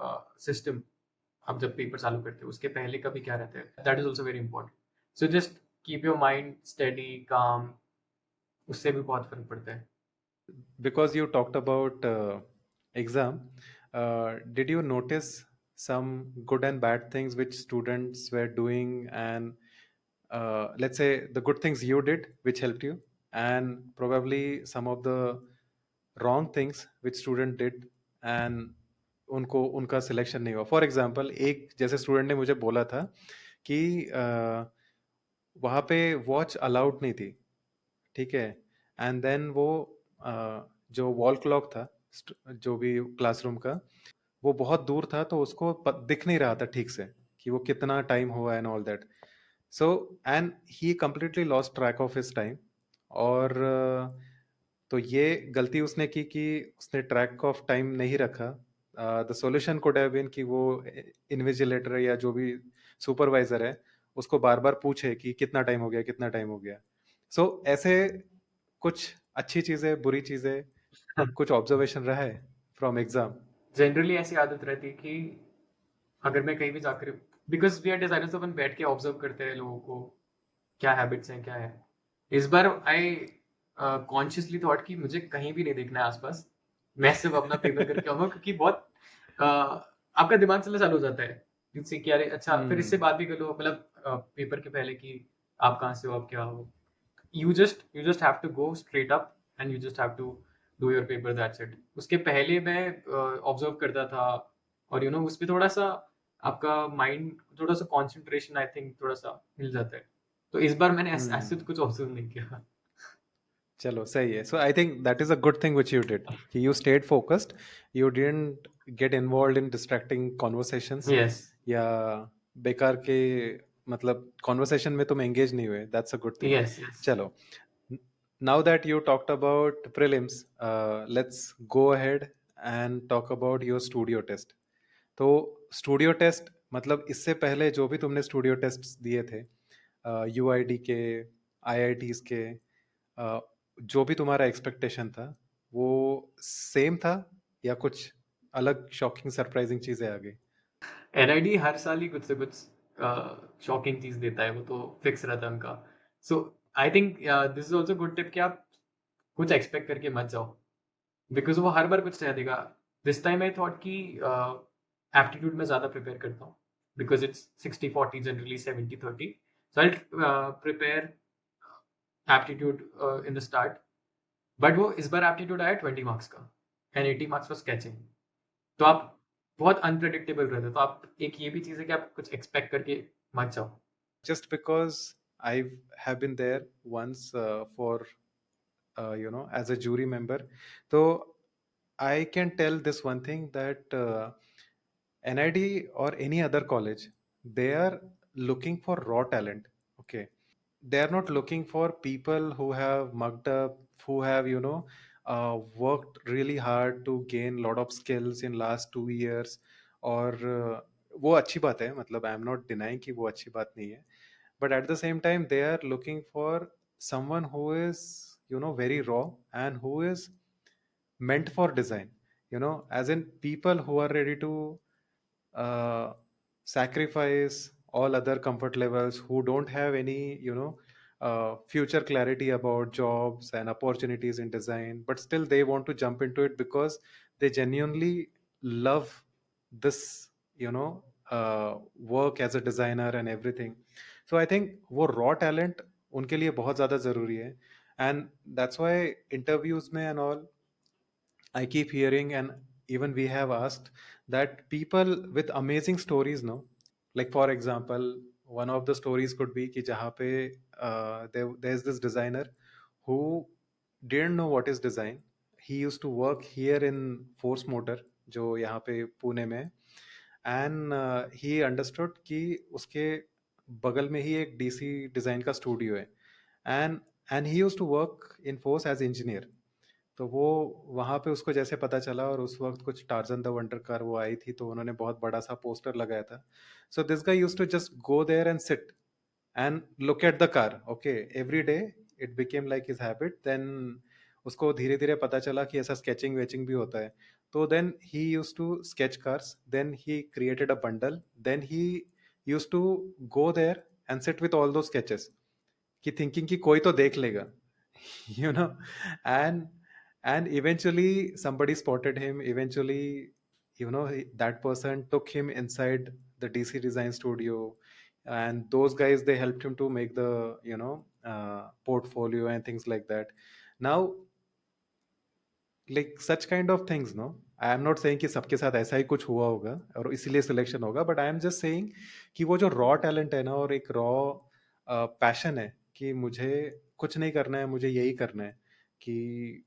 system. आप जब पेपर चालू करते हो उसके पहले का भी क्या रहता है, that is also very important. So just keep your mind steady, काम, उससे भी बहुत फर्क पड़ता है. Because you talked about exam, did you notice some good and bad things which students were doing, and let's say the good things you did which helped you, and probably some of the wrong things which student did and उनको उनका selection नहीं हुआ. For example, एक जैसे student ने मुझे बोला था कि वहाँ पे वॉच अलाउड नहीं थी. ठीक है. एंड देन वो जो वॉल क्लॉक था, जो भी क्लासरूम का, वो बहुत दूर था, तो उसको दिख नहीं रहा था ठीक से कि वो कितना टाइम हुआ and all that. So and he completely lost track of his time. और तो ये गलती उसने की कि उसने ट्रैक ऑफ टाइम नहीं रखा. The solution could have been कि वो इन्विजिलेटर या जो भी सुपरवाइजर है उसको बार बार पूछे कि कितना टाइम हो गया, कितना टाइम हो गया. सो ऐसे कुछ अच्छी चीजें, बुरी चीजें, कुछ ऑब्जर्वेशन रहा है फ्रॉम एग्जाम? जनरली ऐसी आदत रहती है कि अगर मैं कहीं भी जाकर, बिकॉज वी आर डिजाइनर्स, तो अपन बैठ के ऑब्जर्व करते हैं लोगों को, क्या हैबिट्स हैं, क्या है. इस बार आई कॉन्शियसली थॉट कि मुझे कहीं भी नहीं देखना है आसपास, मैं सिर्फ अपना पेपर करके आऊंगा, क्योंकि बहुत आपका दिमाग चलना चालू हो जाता है जिससे कि अरे अच्छा, फिर इससे बात भी कर लो, मतलब पेपर के पहले कि आप कहाँ से हो, आप क्या हो. you just have to go straight up and you just have to do your paper, that's it. उसके पहले मैं ऑब्जर्व करता था, और उस पे थोड़ा सा आपका माइंड, थोड़ा सा कंसंट्रेशन, आई थिंक थोड़ा सा हिल जाता है. तो इस बार मैंने ऐसे कुछ ऑब्जर्व नहीं किया. चलो सही है. So I think that is a good thing which you did. कि you stayed focused. You didn't get involved in distracting conversations. Yes या बेकार के मतलब conversation में तुम engage नहीं हुए. That's a good thing. Yes yes चलो. N- Now that you talked about prelims, let's go ahead and talk about your studio test. तो स्टूडियो टेस्ट मतलब इससे पहले जो भी तुमने स्टूडियो टेस्ट दिए थे, यूआईडी के, आईआईटीज के, जो भी तुम्हारा एक्सपेक्टेशन था वो सेम था या कुछ अलग शॉकिंग सरप्राइजिंग चीजें आ गई? एनआईडी हर साल ही कुछ से कुछ शॉकिंग चीज देता है, वो तो फिक्स रहता है उनका. So I think this is also good tip कि आप कुछ एक्सपेक्ट करके मत जाओ, बिकॉज वो हर बार कुछ नया देगा. दिस टाइम आई थॉट कि एप्टीट्यूड में ज़्यादा प्रिपेयर करता हूँ, because it's 60-40 generally 70-30. So I prepare aptitude in the start. But वो इस बार एप्टीट्यूड आया 20 मार्क्स का एंड 80 मार्क्स फॉर स्केचिंग. तो आप बहुत अनप्रेडिक्टेबल रहते हो, तो आप एक ये भी चीज़ है कि आप कुछ एक्सपेक्ट करके मत जाओ. Just because I have been there once for as a jury member, so I can tell this one thing that NID or any other college, they are looking for raw talent. Okay, they are not looking for people who have mucked up, who have worked really hard to gain lot of skills in last 2 years. और वो अच्छी बात है, मतलब I am not denying कि वो अच्छी बात नहीं है, but at the same time they are looking for someone who is very raw and who is meant for design, as in people who are ready to uh, sacrifice all other comfort levels, who don't have any future clarity about jobs and opportunities in design, but still they want to jump into it because they genuinely love this work as a designer and everything. So I think वो raw talent उनके लिए बहुत ज़्यादा ज़रूरी है. And that's why interviews में and all, I keep hearing, and even we have asked that people with amazing stories, no, like for example, one of the stories could be कि जहाँ पे there's this designer who didn't know what is design. He used to work here in Force Motor, जो यहाँ पे पुणे में है, and he understood कि उसके बगल में ही एक डीसी डिज़ाइन का स्टूडियो है, and he used to work in Force as engineer. तो वो वहाँ पे उसको जैसे पता चला, और उस वक्त कुछ टार्जन द वंडर कार वो आई थी, तो उन्होंने बहुत बड़ा सा पोस्टर लगाया था. So this guy used to just go there and sit and look at the car, okay, every day. It became like his habit. Then उसको धीरे धीरे पता चला कि ऐसा स्केचिंग वेचिंग भी होता है. तो then he used to sketch cars, then he created a bundle, then he used to go there and sit with all those sketches, कि थिंकिंग कि कोई तो देख लेगा, you know. And eventually somebody spotted him. Eventually, that person took him inside the DC design studio, and those guys, they helped him to make the portfolio and things like that. Now, like such kind of things, no, I am not saying कि सबके साथ ऐसा ही कुछ हुआ होगा और इसीलिए selection होगा, but I am just saying कि वो जो रॉ टैलेंट है ना, और एक रॉ पैशन है कि मुझे कुछ नहीं करना है, मुझे यही करना है, कि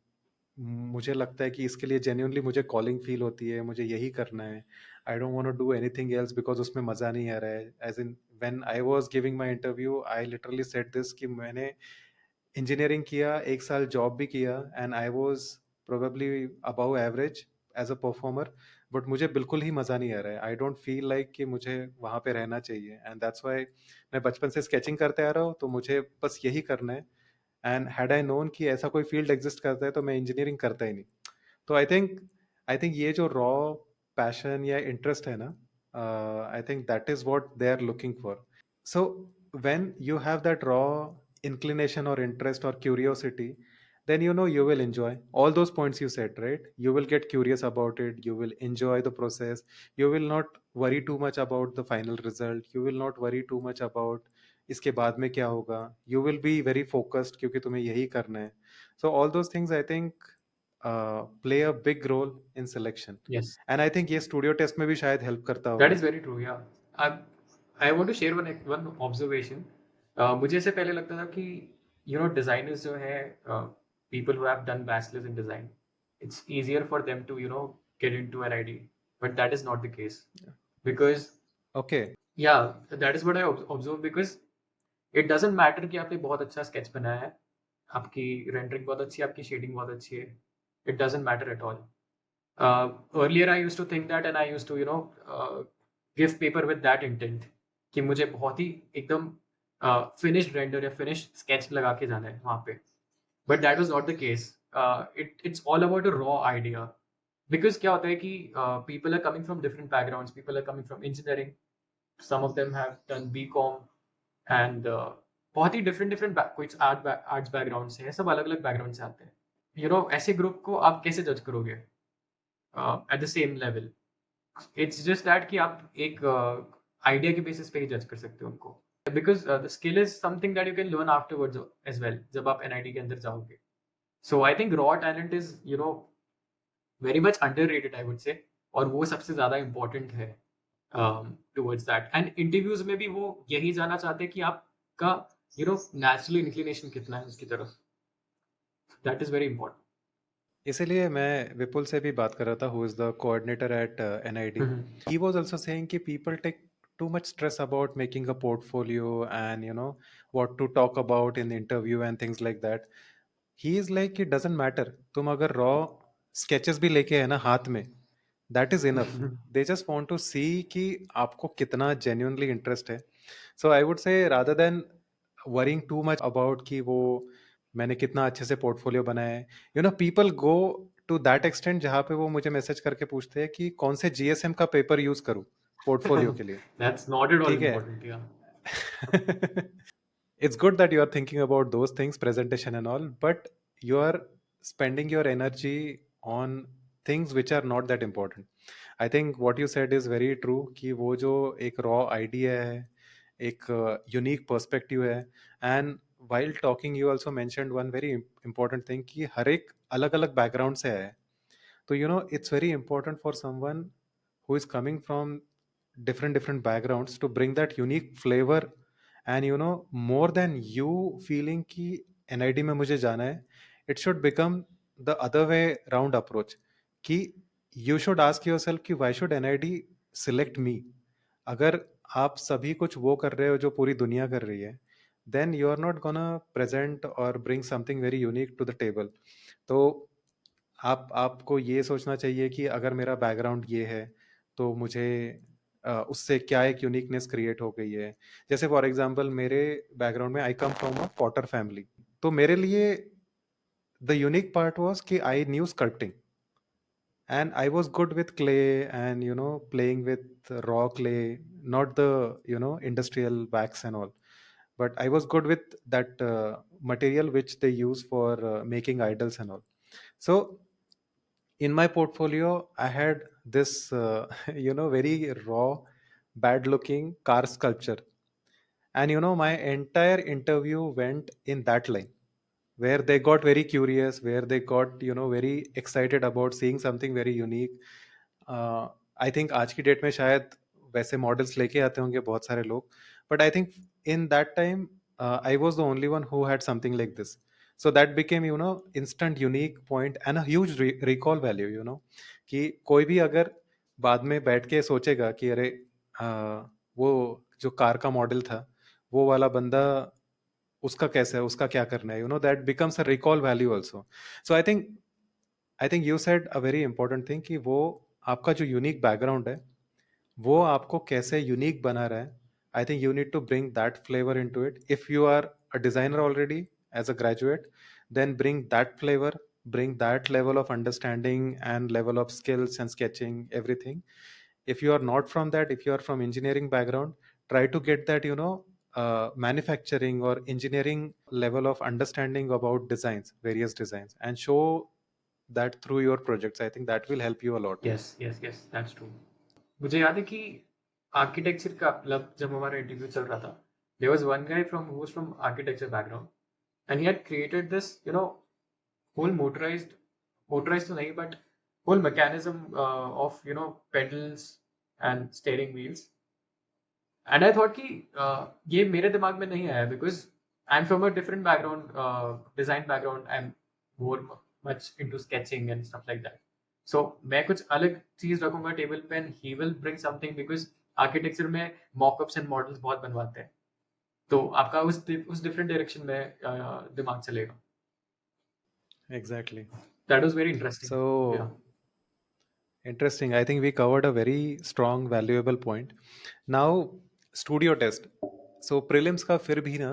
मुझे लगता है कि इसके लिए जेन्युइनली मुझे कॉलिंग फील होती है, मुझे यही करना है, I don't want to do anything else because उसमें मज़ा नहीं आ रहा है. As in when I was giving my interview, I literally said this कि मैंने इंजीनियरिंग किया, एक साल जॉब भी किया, and I was probably above average as a performer, but मुझे बिल्कुल ही मज़ा नहीं आ रहा है. आई डोंट फील लाइक कि मुझे वहाँ पे रहना चाहिए, एंड दैट्स वाई मैं बचपन से स्केचिंग करते आ रहा हूँ, तो मुझे बस यही करना है. एंड हैड आई नोन कि ऐसा कोई फील्ड एग्जिस्ट करता है, तो मैं इंजीनियरिंग करता ही नहीं. तो आई थिंक ये जो रॉ पैशन या इंटरेस्ट है ना, I think that is what they are looking for. So when you have that raw inclination or interest or curiosity, then you will enjoy all those points you said, right? You will get curious about it, you will enjoy the process, you will not worry too much about the final result, you will not worry too much about इसके बाद में क्या होगा. You will be very focused क्योंकि तुम्हें यही करना है. So all those things, I think, play a big role in selection. Yes, And I think ये studio test में भी शायद help करता दैट होगा. Is very true. Yeah I want to share one one observation. मुझे इससे पहले लगता था कि डिजाइनर्स जो है people who have done bachelor's in design, it's easier for them to get into NID, but that is not the case because Okay. yeah, that is what I observe because it doesn't matter कि आपने बहुत अच्छा sketch बनाया है, आपकी rendering बहुत अच्छी है, आपकी shading बहुत अच्छी है, it doesn't matter at all. Earlier I used to think that and I used to give paper with that intent कि मुझे बहुत ही एकदम finished render या finished sketch लगा के जाना है वहाँ पे. But that was not the case. It's all about a raw idea. Because क्या होता है कि people are coming from different backgrounds. People are coming from engineering. Some of them have done BCom and बहुत ही different कुछ arts background से है, सब अलग अलग background से आते हैं. ऐसे group को आप कैसे judge करोगे at the same level? It's just that कि आप एक idea के basis पे ही judge कर सकते हो उनको. Because the skill is something that you can learn afterwards as well जब आप NIT के अंदर जाओगे. So I think raw talent is very much underrated, I would say, और वो सबसे ज़्यादा important है towards that. And interviews में भी वो यही जानना चाहते हैं कि आपका natural inclination कितना है उसकी तरफ. That is very important. इसीलिए मैं विपुल से भी बात कर रहा था, who is the coordinator at NID. He was also saying कि people take too much stress about making a portfolio and what to talk about in the interview and things like that. He is like it doesn't matter, तुम अगर raw sketches भी लेके है ना हाथ में, that is enough. They just want to see कि आपको कितना genuinely interest है. So I would say rather than worrying too much about कि वो मैंने कितना अच्छे से पोर्टफोलियो बनाया है, people go to that extent जहाँ पे वो मुझे मैसेज करके पूछते हैं कि कौन से GSM का पेपर यूज करूँ पोर्टफोलियो के लिए. That's not at all ठीक है. important, yeah. It's good that you are thinking about those things, presentation and all, but you are spending your energy on things which are not that important. I think what you said is very true कि वो जो एक raw idea है, एक unique perspective है, and while talking you also mentioned one very important thing कि हर एक अलग अलग background से है. तो it's very important for someone who is coming from different backgrounds to bring that unique flavor. And more than you feeling कि NID में मुझे जाना है, it should become the other way round approach कि you should ask yourself कि why should NID select me. अगर आप सभी कुछ वो कर रहे हो जो पूरी दुनिया कर रही है, then you are not gonna present or bring something very unique to the table. तो आपको ये सोचना चाहिए कि अगर मेरा बैकग्राउंड ये है तो मुझे उससे क्या एक यूनिकनेस क्रिएट हो गई है. जैसे फॉर एग्जांपल मेरे बैकग्राउंड में I come from a potter family, तो मेरे लिए the unique part was that I knew sculpting and I was good with clay and playing with raw clay, not the industrial wax and all, but I was good with that material which they use for making idols and all. So in my portfolio I had this very raw bad looking car sculpture, and my entire interview went in that line where they got very curious, where they got very excited about seeing something very unique. I think आज की date में शायद वैसे models लेके आते होंगे बहुत सारे लोग, but I think in that time I was the only one who had something like this. So that became instant unique point and a huge recall value, कि कोई भी अगर बाद में बैठ के सोचेगा कि अरे वो जो कार का मॉडल था वो वाला बंदा उसका कैसा है, उसका क्या करना है, that becomes a recall value also. So I think you said a very important thing कि वो आपका जो यूनिक बैकग्राउंड है वो आपको कैसे यूनिक बना रहा है. I think you need to bring that flavour in to it. If you are a designer already as a graduate, then bring that flavor, bring that level of understanding and level of skills and sketching, everything. If you are not from that, if you are from engineering background, try to get that manufacturing or engineering level of understanding about designs, various designs, and show that through your projects. I think that will help you a lot. Yes, yes, yes, that's true. मुझे याद है कि architecture का मतलब जब हमारा interview चल रहा था, there was one guy who was from architecture background and he had created this whole motorized तो नहीं but whole mechanism of pedals and steering wheels. And I thought कि ये मेरे दिमाग में नहीं आया because I'm from a different background, design background. I'm more much into sketching and stuff like that. So मैं कुछ अलग चीज रखूंगा टेबल पे and he will bring something because architecture में मॉकअप्स एंड मॉडल्स बहुत बनवाते हैं. तो आपका उस डिफरेंट डायरेक्शन में दिमाग चलेगा. Exactly. That was very interesting. Yeah. So interesting. I think we covered a very strong, valuable point. Now, studio test. So prelims का फिर भी ना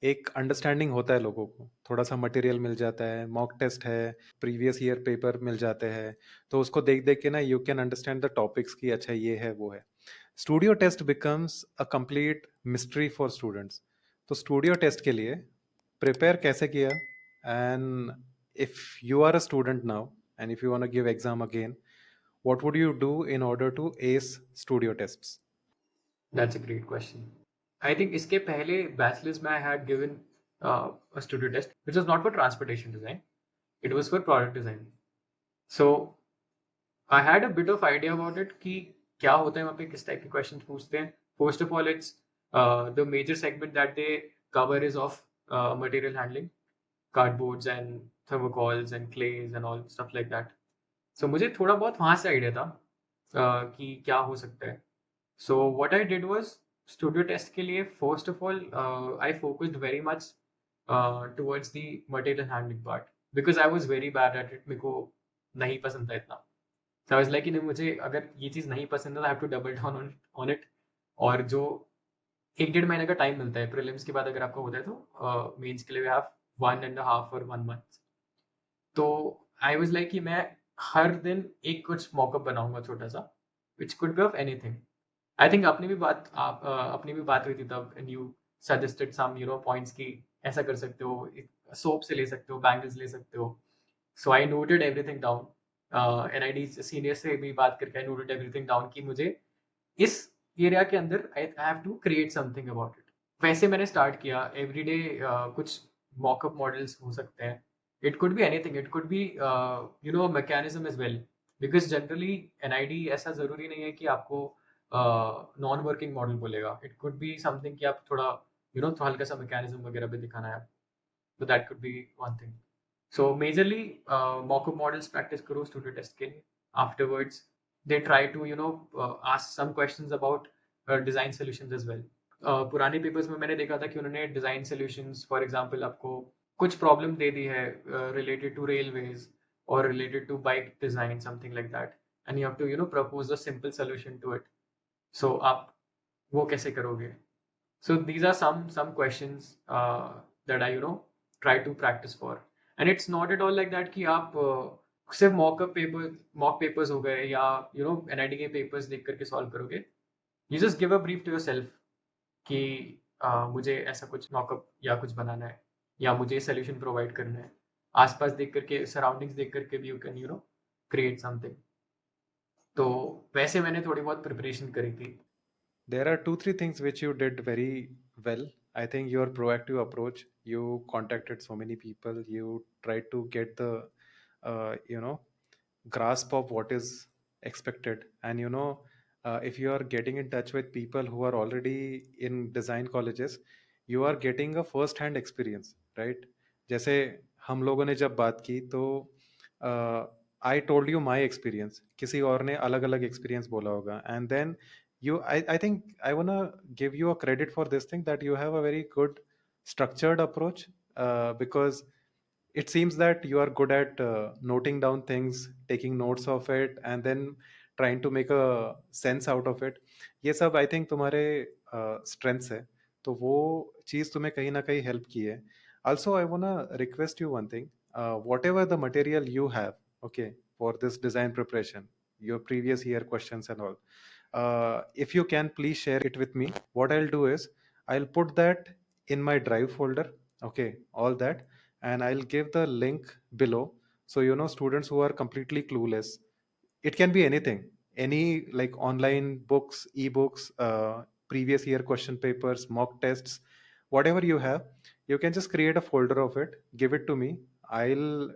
एक अंडरस्टैंडिंग होता है लोगों को, थोड़ा सा मटेरियल मिल जाता है, मॉक टेस्ट है, प्रीवियस ईयर पेपर मिल जाते हैं, तो उसको देख देख के ना you can understand the topics की अच्छा ये है वो है. Studio test becomes a complete mystery for students. तो स्टूडियो टेस्ट के लिए प्रिपेयर कैसे किया, and if you are a student now and if you want to give exam again, what would you do in order to ace studio tests? That's a great question. I think इसके पहले bachelor's में I had given a studio test which was not for transportation design. It was for product design. So I had a bit of idea about it कि क्या होता है वहाँ पे, किस टाइप के questions पूछते हैं. First of all, it's the major segment that they cover is of material handling, cardboards and thermocols and clays and all stuff like that. So मुझे थोड़ा बहुत वहाँ से आइडिया था कि क्या हो सकता है. So what I did was studio test के लिए first of all I focused very much towards the material handling part because I was very bad at it. मेरे को नहीं पसंद था इतना. So I was like कि नहीं, मुझे अगर ये चीज़ नहीं पसंद है तो I have to double down on it. और जो 1-1.5 महीने का टाइम मिलता है प्रीलिम्स के बाद अगर आपको होता है तो मेंस के लिए we have 1.5 or 1 month. तो आई वाज लाइक कि मैं हर दिन एक कुछ मॉकअप बनाऊंगा छोटा सा which could be of anything. I think अपनी भी बात हुई थी तब and you suggested some points की ऐसा कर सकते हो, सोप से ले सकते हो, बैंगल्स ले सकते हो. So I noted everything down. NID senior से भी बात करके आई नोटेड एवरीथिंग डाउन कि मुझे इस एरिया के अंदर I have to create something about it. वैसे मैंने स्टार्ट किया एवरीडे. कुछ मॉकअप मॉडल्स हो सकते हैं. It could be anything. It could be mechanism as well. Because generally NID ऐसा ज़रूरी नहीं है कि आपको नॉन वर्किंग मॉडल बोलेगा. It could be something कि आप थोड़ा तो हल्का सा मैकेनिज्म वगैरह भी दिखाना है. So that could be one thing. So majorly mock-up models practice करो studio test के लिए. Afterwards they try to ask some questions about design solutions as well. पुराने पेपर्स में मैंने देखा था कि उन्होंने डिज़ाइन सॉल्यूशंस फॉर एग्जांपल आपको कुछ प्रॉब्लम दे दी है रिलेटेड टू रेलवेज और related to bike design something like that and you have to propose a simple solution to it. So आप वो कैसे करोगे. So these are some questions that I try to practice for. And it's not at all like that कि आप सिर्फ mock papers हो गए या एनआईडी के पेपर्स देख करके सॉल्व करोगे. You just give a brief to yourself कि मुझे ऐसा कुछ मॉकअप या कुछ बनाना है या मुझे सोल्यूशन प्रोवाइड करना है. आसपास देख करके, सराउंडिंग्स देख करके भी यू कैन क्रिएट समथिंग. तो वैसे मैंने थोड़ी बहुत प्रिपरेशन करी थी. There are 2 3 things which you did very well. I think your proactive approach, you contacted so many people, you tried to get the grasp of what is expected, and if you are getting in touch with people who are already in design colleges, you are getting a first hand experience, right? जैसे हम लोगों ने जब बात की तो I told you my experience, किसी और ने अलग अलग एक्सपीरियंस बोला होगा, and then I think I want to give you a credit for this thing, that you have a very good structured approach, because it seems that you are good at noting down things, taking notes of it, and then trying to make a sense out of it. ये सब I think तुम्हारे strengths है, तो वो चीज़ तुम्हें कहीं ना कहीं help की है. Also, I want to request you one thing. Whatever the material you have, okay, for this design preparation, your previous year questions and all, if you can please share it with me. What I'll do is I'll put that in my drive folder, okay, all that, and I'll give the link below. So students who are completely clueless, it can be anything, any like online books, ebooks, previous year question papers, mock tests, whatever you have, you can just create a folder of it, give it to me. I'll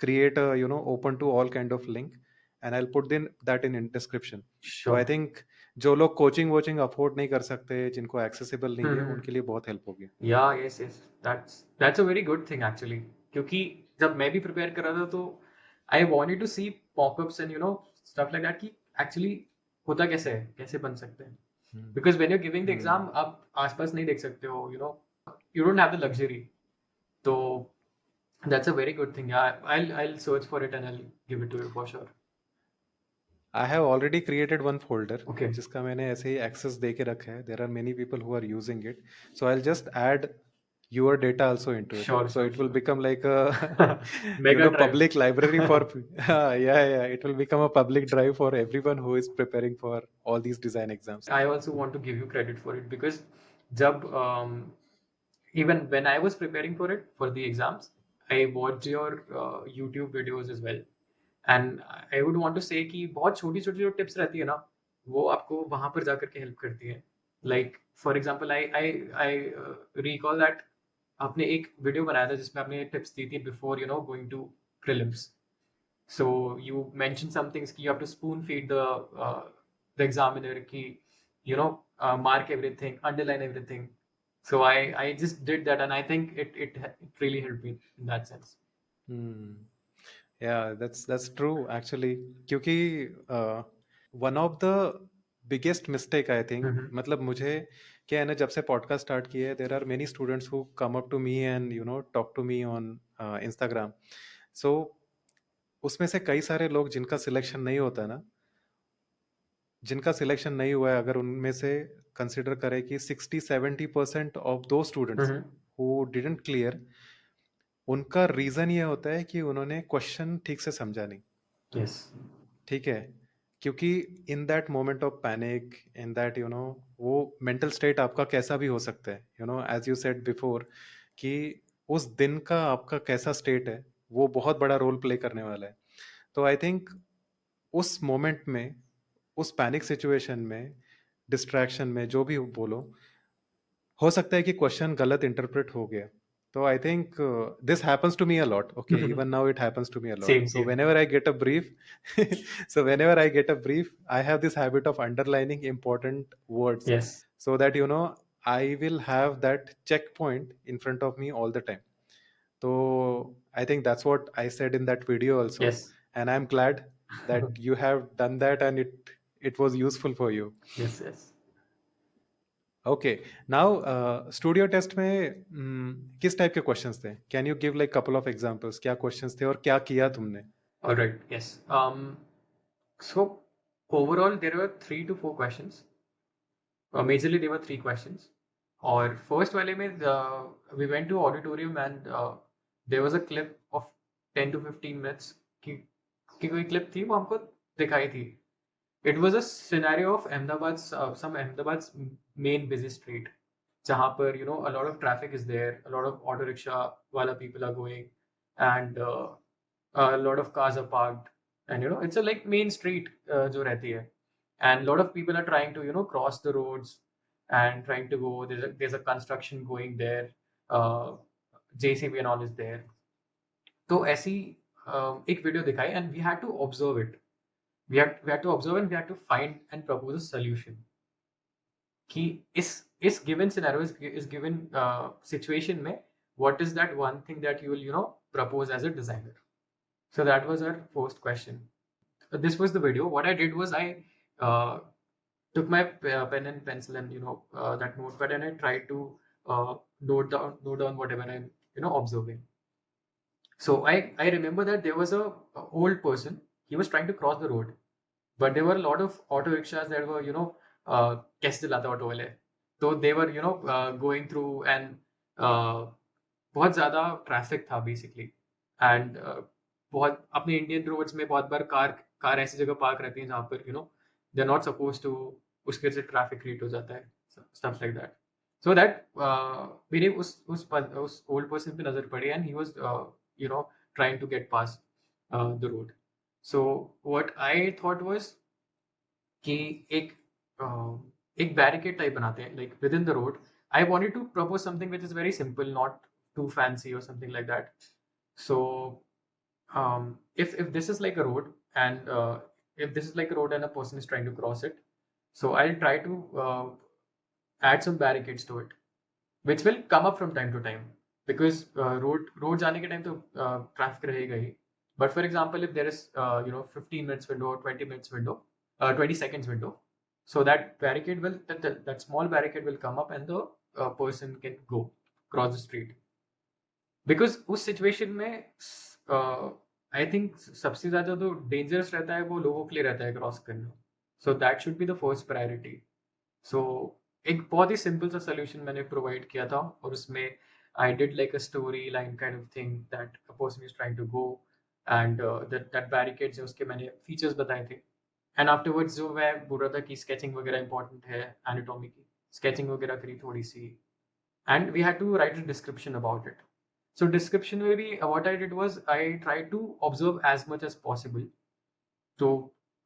create a open to all kind of link, and I'll put that in description. तो I sure. Think जो लोग coaching वोचिंग afford नहीं कर सकते, जिनको accessible नहीं है, उनके लिए बहुत हेल्प होगी. Yeah yes yes, that's a very good thing actually क्योंकि जब मैं भी प्रिपेयर कर रहा था तो I wanted to see popups and stuff like that कि एक्चुअली होता कैसे है, कैसे बन सकते हैं, because when you giving the exam आप आसपास नहीं देख सकते हो, you don't have the luxury. तो that's a very good thing. Yeah, I'll search for it and I'll give it to you for sure. I have already created one folder Okay. जिसका मैंने ऐसे ही एक्सेस दे के रखा है. There are many people who are using it, so I will just add your data also into it, Sure, so sure, it will sure. become like a Mega drive. public library for yeah, it will become a public drive for everyone who is preparing for all these design exams. I also want to give you credit for it because jab even when I was preparing for it for the exams, I watched your YouTube videos as well. And I would want to say कि बहुत छोटी छोटी जो tips रहती है ना, वो आपको वहां पर जाकर के हेल्प करती है. Like for example I I I recall that आपने एक वीडियो बनाया था जिसमें आपने टिप्स दी थी before going to prelims. So you mention some things कि you have to spoon feed the examiner की mark everything, underline everything. So I just did that and I think it really helped me in that sense. Yeah, that's true actually, क्योंकि one of the biggest mistake I think, मतलब मुझे क्या है ना, जब से podcast start किए there are many students who come up to me and talk to me on Instagram. So उसमें से कई सारे लोग जिनका सिलेक्शन नहीं होता ना, जिनका सिलेक्शन नहीं हुआ है, अगर उनमें से कंसिडर करें कि 60-70% ऑफ दो स्टूडेंट्स हु डिडंट क्लियर, उनका रीजन ये होता है कि उन्होंने क्वेश्चन ठीक से समझा नहीं. Yes. ठीक है, क्योंकि in that moment of panic, in that वो मेंटल स्टेट आपका कैसा भी हो सकता है, एज यू सेड बिफोर, कि उस दिन का आपका कैसा स्टेट है वो बहुत बड़ा रोल प्ले करने वाला है. तो आई थिंक उस मोमेंट में, उस पैनिक सिचुएशन में, डिस्ट्रैक्शन में, जो भी बोलो, हो सकता है कि क्वेश्चन गलत इंटरप्रेट हो गया. So I think this happens to me a lot. Okay, even now it happens to me a lot. Same, so same. whenever I get a brief, I have this habit of underlining important words. Yes. So that I will have that checkpoint in front of me all the time. So I think that's what I said in that video also. Yes. And I'm glad that you have done that and it was useful for you. Yes, yes. Okay, now studio test में किस type के questions थे? Can you give like couple of examples, क्या questions थे और क्या किया तुमने? Alright, yes. So overall there were 3 to 4 questions. Majorly there were 3 questions. और फर्स्ट वाले में we went to auditorium and there was a clip of 10 to 15 minutes की कोई क्लिप थी, वो हमको दिखाई थी. It was a scenario of Ahmedabad's some Ahmedabad's main busy street, जहाँ पर a lot of traffic is there, a lot of auto rickshaw wala people are going, and a lot of cars are parked, and it's a like main street जो रहती है, and a lot of people are trying to cross the roads and trying to go. There's a construction going there, JCB and all is there. तो ऐसी एक video दिखाई and we had to observe it. We had to observe and we had to find and propose a solution. कि इस given scenario, is given situation में, what is that one thing that you will propose as a designer? So that was our first question. This was the video. What I did was I took my pen and pencil and that notepad, and I tried to note down whatever I'm observing. So I remember that there was a old person. He was trying to cross the road, but there were a lot of auto rickshaws that were कैसे चलाते auto वाले, तो they were going through and बहुत ज़्यादा traffic था basically. And बहुत अपने Indian roads में बहुत बार कार ऐसी जगह पार्क रहती है जहाँ पर they are not suppose to, उसके से ट्रैफिक क्रिएट हो जाता है, stuff like that. So that मेरे उस ओल्ड पर्सन पे नजर पड़ी, and he was trying to get past the road. So what I thought was कि एक बैरिकेड टाइप बनाते हैं, like within the road. I wanted to propose something which is very simple, not too fancy or something like that. So if this is like a road, and if this is like a road and a person is trying to cross it, so I'll try to add some barricades to it, which will come up from time to time. Because road जाने के time तो traffic रहेगा ही, but for example if there is 15 minutes window, 20 minutes window, 20 seconds window, so that barricade will that small barricade will come up and the person can go cross the street. Because उस situation में I think सबसे ज्यादा तो dangerous रहता है वो लोगों के लिए रहता है क्रॉस करना, so that should be the first priority. So एक बहुत ही सिंपल सा सोल्यूशन मैंने प्रोवाइड किया था, और उसमें I did like a story line kind of thing that a person is trying to go, and that barricades है उसके मैंने फीचर्स बताए थे. एंड आफ्टरवर्ड्स जो मैं बोल रहा था कि स्केचिंग वगैरह इंपॉर्टेंट है, एनाटॉमी की स्केचिंग वगैरह करी थोड़ी सी, and we had to write a description about it. So description में भी what I did was I tried to observe as much as possible. तो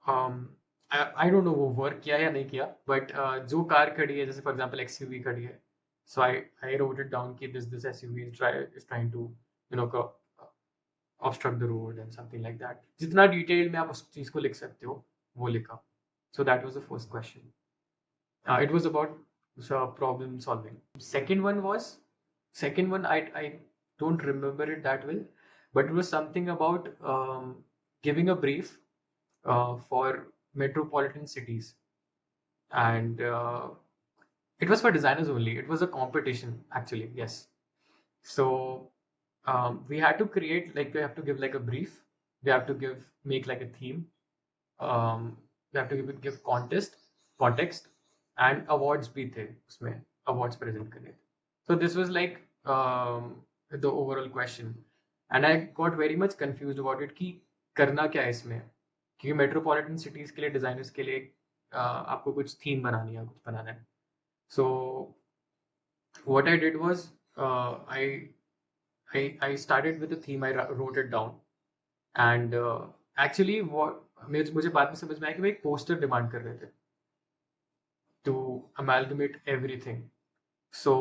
I don't know वो वर्क किया या नहीं किया, बट जो कार खड़ी है जैसे फॉर एग्जांपल XUV खड़ी है, so I wrote it down कि this SUV is trying to you know obstruct the road and something like that. जितना डिटेल में आप उस चीज को लिख सकते हो वो लिखा. So that was the first question. It was about problem solving. Second one I don't remember it that well, but it was something about giving a brief for metropolitan cities, and it was for designers only. It was a competition actually, yes. So we had to create, like, we have to give like a brief, we have to make like a theme, we have to give context, and awards भी थे उसमें, awards present करने थे. So this was like the overall question, and I got very much confused about it कि करना क्या है इसमें, क्योंकि मेट्रोपॉलिटन सिटीज के लिए, डिजाइनर्स के लिए आपको कुछ थीम बनानी है, कुछ बनाना है. So what I did was I started with a theme. I wrote it down, and actually what मुझे बाद में समझ में आया कि वो एक पोस्टर डिमांड कर रहे थे to amalgamate everything. So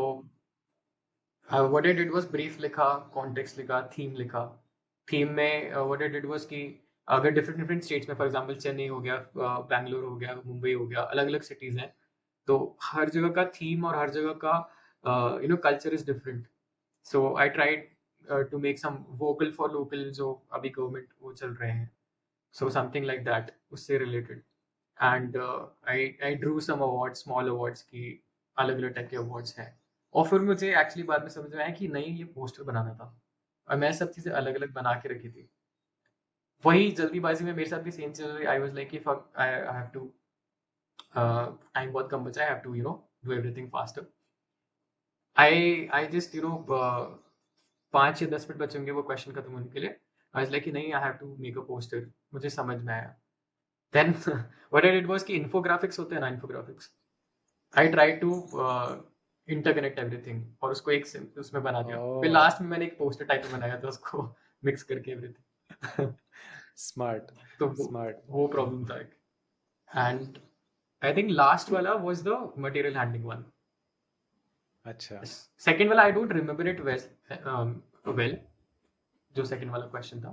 what I did was brief लिखा, context लिखा, theme लिखा. Theme में what I did was कि अगर different states में, for example चेन्नई हो गया, बैंगलोर हो गया, मुंबई हो गया, अलग अलग cities हैं, तो हर जगह का theme और हर जगह का culture is different. So I tried to make some vocal for local जो अभी गवर्नमेंट वो चल रहे हैं, so something like that उससे related. And I drew some awards, small awards की अलग अलग टाइप के awards हैं. और फिर मुझे एक्चुअली बाद में समझ में आया कि नहीं, ये पोस्टर बनाना था, और मैं सब चीज़ें अलग अलग बना के रखी थी. वही जल्दीबाजी में मेरे साथ भी सेम चीज़ हुई. आई वाज लाइक कि fuck, I have to, time बहुत कम बचा है, I have to do everything faster. I just 5 या 10 मिनट बचेंगे वो क्वेश्चन खत्म होने के लिए. आई वाज लाइक कि नहीं, I have to make a poster. मुझे समझ में आया. Then what I did was कि इन्फोग्राफिक्स होते हैं ना, infographics, I try to interconnect everything, और उसको एक उसमें बना दिया. फिर लास्ट में मैंने एक पोस्टर टाइप में बनाया था उसको मिक्स करके एवरीथिंग. Smart. तो Smart. वो प्रॉब्लम था एक. एंड आई थिंक लास्ट वाला was the material handling one. अच्छा. सेकंड वाला I don't remember it well, जो सेकंड वाला क्वेश्चन था.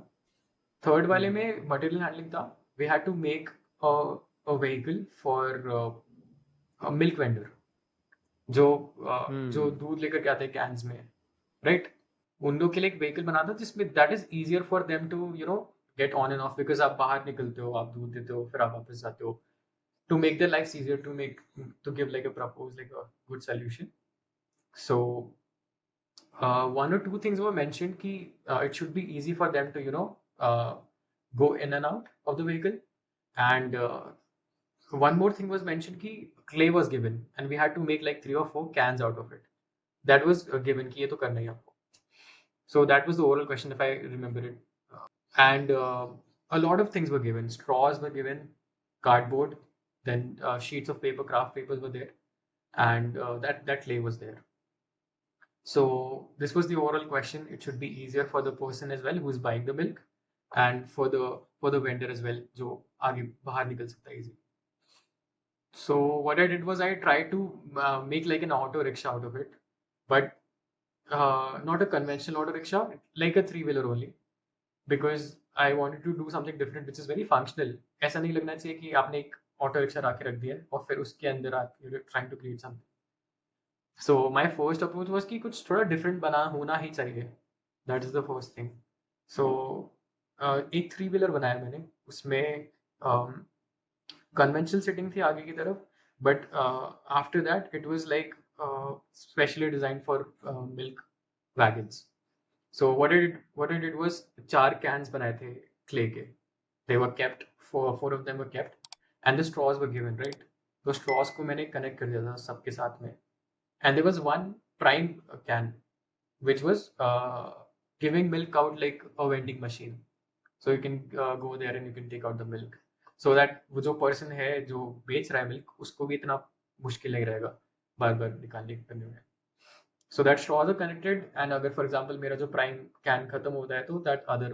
थर्ड वाले में मटेरियल हैंडलिंग था. We had to make a vehicle for milk vendor, जो दूध लेकर के आते हैं कैंस में, राइट. उन लोग के लिए एक व्हीकल बना था जिसमें that is easier for them to get on and off, because आप बाहर निकलते हो, आप दूध देते हो, फिर आप वापस जाते हो, to make their life easier, to give like a propose like a good solution. So one or two things were mentioned ki it should be easy for them to go in and out of the vehicle, and one more thing was mentioned ki clay was given and we had to make like 3 or 4 cans out of it. That was given ki ye to karna hi aapko. So that was the oral question, if I remember it. And a lot of things were given. Straws were given, cardboard, then sheets of paper, craft papers were there, and that clay was there. So this was the oral question. It should be easier for the person as well who is buying the milk, and for the vendor as well, जो आगे बाहर निकल सकता है easy. So what I did was I tried to make like an auto rickshaw out of it, but not a conventional auto rickshaw, like a 3-wheeler only, because I wanted to do something different which is very functional. ऐसा नहीं लगना चाहिए कि आपने एक auto rickshaw ला के रख दिया और फिर उसके अंदर आप trying to create something. So my first approach was कि कुछ थोड़ा डिफरेंट बना होना ही चाहिए, that is the first thing. So एक थ्री व्हीलर बनाया मैंने, उसमें कन्वेंशनल सेटिंग थी आगे की तरफ, but after that it was like specially design for milk wagons. So what I did was चार कैंस बनाए थे क्ले के। They were kept, four of them were kept, and the straws were given, right? तो straws को मैंने connect कर दिया था सबके साथ में, and there was one prime can which was giving milk out like a vending machine. So you can go there and you can take out the milk, so that वो जो person है जो बेच रहा है milk उसको भी इतना मुश्किल नहीं रहेगा बार बार निकालने करने में। So that straws are connected, and अगर for example मेरा जो prime can खत्म होता है तो that other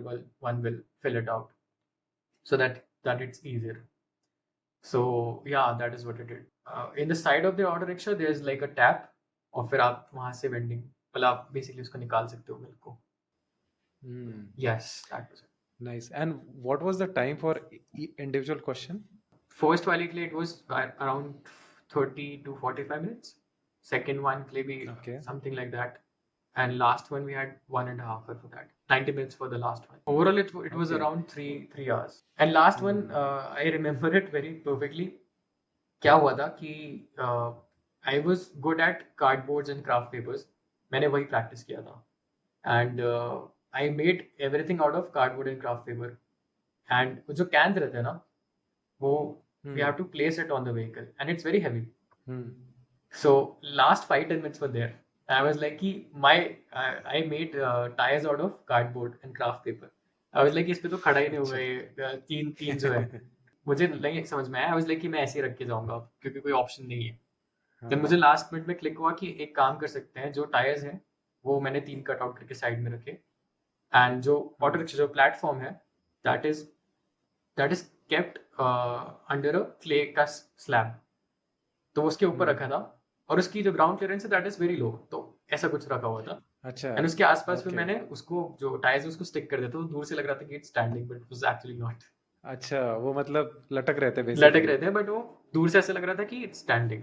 one will fill it out, so that it's easier. So yeah, that is what it did. In the side of the auto rickshaw, there's like a tap, और फिर आप वहाँ से vending मतलब आप basically उसको निकाल सकते हो milk को। Hmm. Yes, that was it. Nice. And what was the time for individual question? First वाले के लिए it was around 30 to 45 minutes. Second one के लिए भी Okay. something like that. And last one we had 1.5 hour for that. 90 minutes for the last one. Overall, it was Okay. around three hours. And last one, I remember it very perfectly. क्या हुआ था कि I was good at cardboards and craft papers. मैंने वही practice किया था. And I made everything out of cardboard and craft paper. And जो cans रहते हैं ना, वो we have to place it on the vehicle, and it's very heavy. Hmm. So last 5-10 minutes were there. I was like कि I made tires out of cardboard and craft paper. I was like इस पे तो खड़ा ही नहीं होगा ये तीन जो है। मुझे नहीं समझ में आया। I was like कि मैं ऐसे ही रख के जाऊंगा क्योंकि कोई ऑप्शन नहीं है। जब मुझे लास्ट मिनट में क्लिक हुआ कि एक काम कर सकते हैं, जो टायर्स हैं वो मैंने 3 कट आउट करके साइड में रखे, एंड जो ऑटो रिक्शा जो प्लेटफॉर्म है that is kept under a clay का स्लैब, तो उसके ऊपर रखा था, और उसकी जो ग्राउंड क्लियरेंस है दैट इज वेरी लो, तो ऐसा कुछ रखा हुआ था। अच्छा। एंड उसके आसपास में Okay. मैंने उसको जो टायर्स उसको स्टिक कर दिया, तो दूर से लग रहा था कि it's standing, but was actually not. अच्छा, वो मतलब लटक रहे थे लटक basically. रहे थे, बट वो दूर से ऐसा लग रहा था कि इट्स स्टैंडिंग,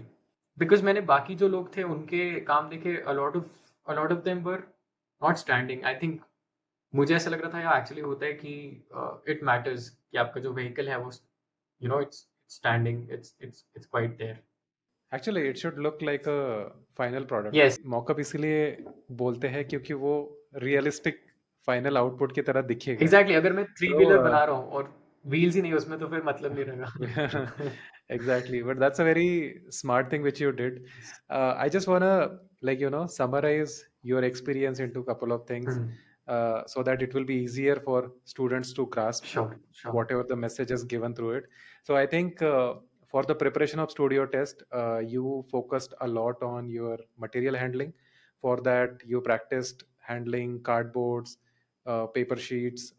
बिकॉज मैंने बाकी जो लोग थे उनके काम देखे, a lot of them were not standing. I think मुझे ऐसा लग रहा था, या एक्चुअली होता है कि इट मैटर्स कि आपका जो व्हीकल है वो it's standing, it's quite there. Actually, it should look like a final product. Yes, mockup इसीलिए बोलते हैं क्योंकि वो रियलिस्टिक फाइनल आउटपुट की तरह दिखेगा। एग्जैक्टली। अगर मैं थ्री तो व्हीलर बना रहा हूँ और व्हील्स ही नहीं उसमें, तो फिर मतलब नहीं रहेगा। exactly, but that's a very smart thing which you did. I just wanna summarize your experience into a couple of things so that it will be easier for students to grasp Sure. whatever the message is given through it. So I think for the preparation of studio test, you focused a lot on your material handling. For that, you practiced handling cardboards, paper sheets,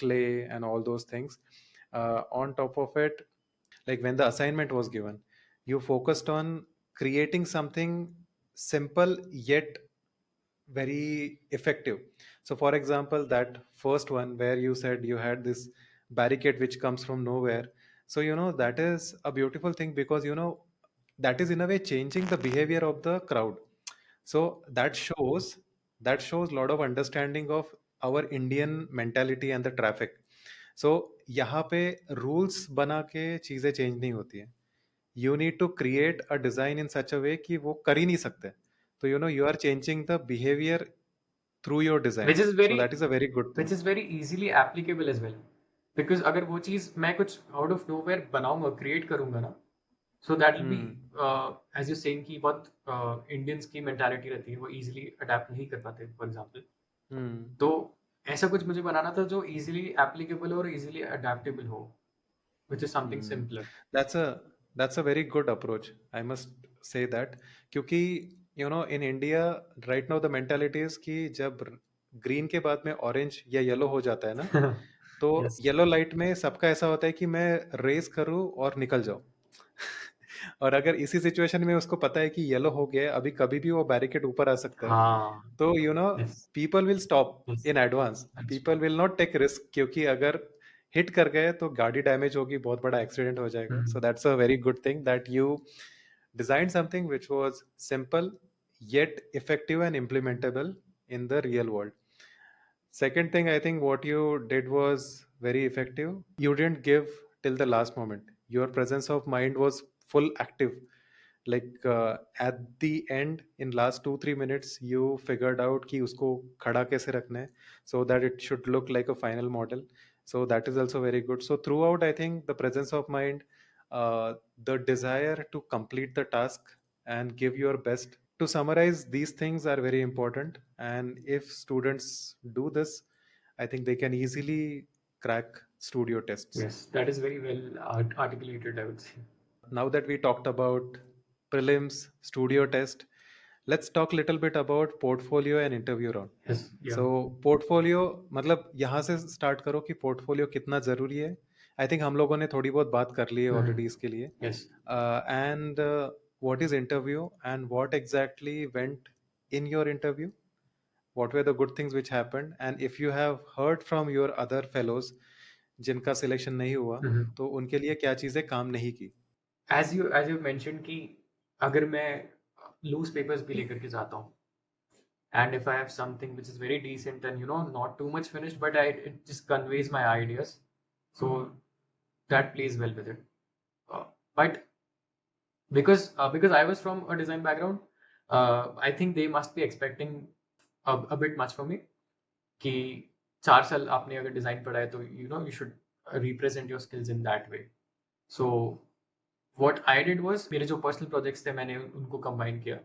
clay, and all those things. On top of it, like when the assignment was given, you focused on creating something simple yet very effective. So for example, that first one where you said you had this barricade which comes from nowhere, so that is a beautiful thing because that is in a way changing the behavior of the crowd. So that shows a lot of understanding of our Indian mentality and the traffic. So यहाँ पे rules बना के चीजें change नहीं होती है. You need to create a design in such a way कि वो कर ही नहीं सकते. तो you are changing the behavior through your design. which is So very that is a very good thing. which is very easily applicable as well, because अगर वो चीज मैं कुछ आउट ऑफ नोवेयर बनाऊंगा, क्रिएट करूंगा ना, so that will be as you saying कि बहुत इंडियंस की मेंटालिटी रहती है, वो इजीली अडेप्ट नहीं कर पाते फॉर एग्जांपल। तो ऐसा कुछ मुझे बनाना था जो इजीली एप्लीकेबल और इजीली अडेप्टेबल हो, which is something simpler. That's a very good approach, I must say that. क्योंकि in India right now the mentality is कि जब ग्रीन के बाद में ऑरेंज या येलो हो जाता है ना, तो Yes. येलो लाइट में सबका ऐसा होता है कि मैं रेस करूं और निकल जाऊं। और अगर इसी सिचुएशन में उसको पता है कि येलो हो गया है, अभी कभी भी वो बैरिकेड ऊपर आ सकता है, हाँ, तो yes, people will stop yes, in advance. that's people will not take risk, क्योंकि अगर हिट कर गए तो गाड़ी डैमेज होगी, बहुत बड़ा एक्सीडेंट हो जाएगा. Mhm. So that's a very good thing that you design something which was simple yet effective and implementable in the real world. Second thing, I think what you did was very effective. You didn't give till the last moment. Your presence of mind was full active. Like at the end, in last 2-3 minutes, you figured out कि उसको खड़ा कैसे रखना है, so that it should look like a final model. So that is also very good. So throughout, I think the presence of mind, the desire to complete the task and give your best. To summarize, these things are very important, and if students do this, I think they can easily crack studio tests. Yes, that is very well articulated, I would say. Now that we talked about prelims, studio test, let's talk little bit about portfolio and interview round. Yes, yeah. So portfolio, मतलब यहाँ से start करो कि portfolio कितना ज़रूरी है. I think हम लोगों ने थोड़ी बहुत बात कर ली है already इसके लिए. Yes. And what is interview and what exactly went in your interview? What were the good things which happened? And if you have heard from your other fellows जिनका सिलेक्शन नहीं हुआ, तो उनके लिए क्या चीज़ें काम नहीं की? As you mentioned कि अगर मैं loose papers भी लेकर के जाता हूँ, and if I have something which is very decent and not too much finished, but it just conveys my ideas, so that plays well with it. But because I was from a design background, I think they must be expecting a bit much from me. कि 4 साल आपने अगर design पढ़ा है तो you should represent your skills in that way. So what I did was मेरे जो personal projects थे मैंने उनको combine किया,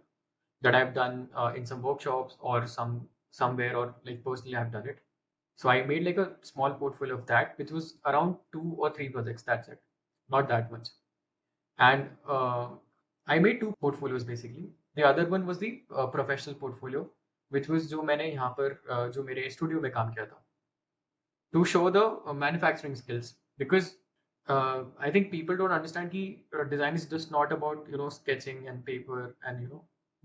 that I've done in some workshops or somewhere, or like personally I've done it. So I made like a small portfolio of that, which was around 2 or 3 projects. That's it, not that much. And I made 2 portfolios basically. The other one was the professional portfolio, which was जो मैंने यहाँ पर जो मेरे studio में काम किया था, to show the manufacturing skills, because I think people don't understand that design is just not about sketching and paper and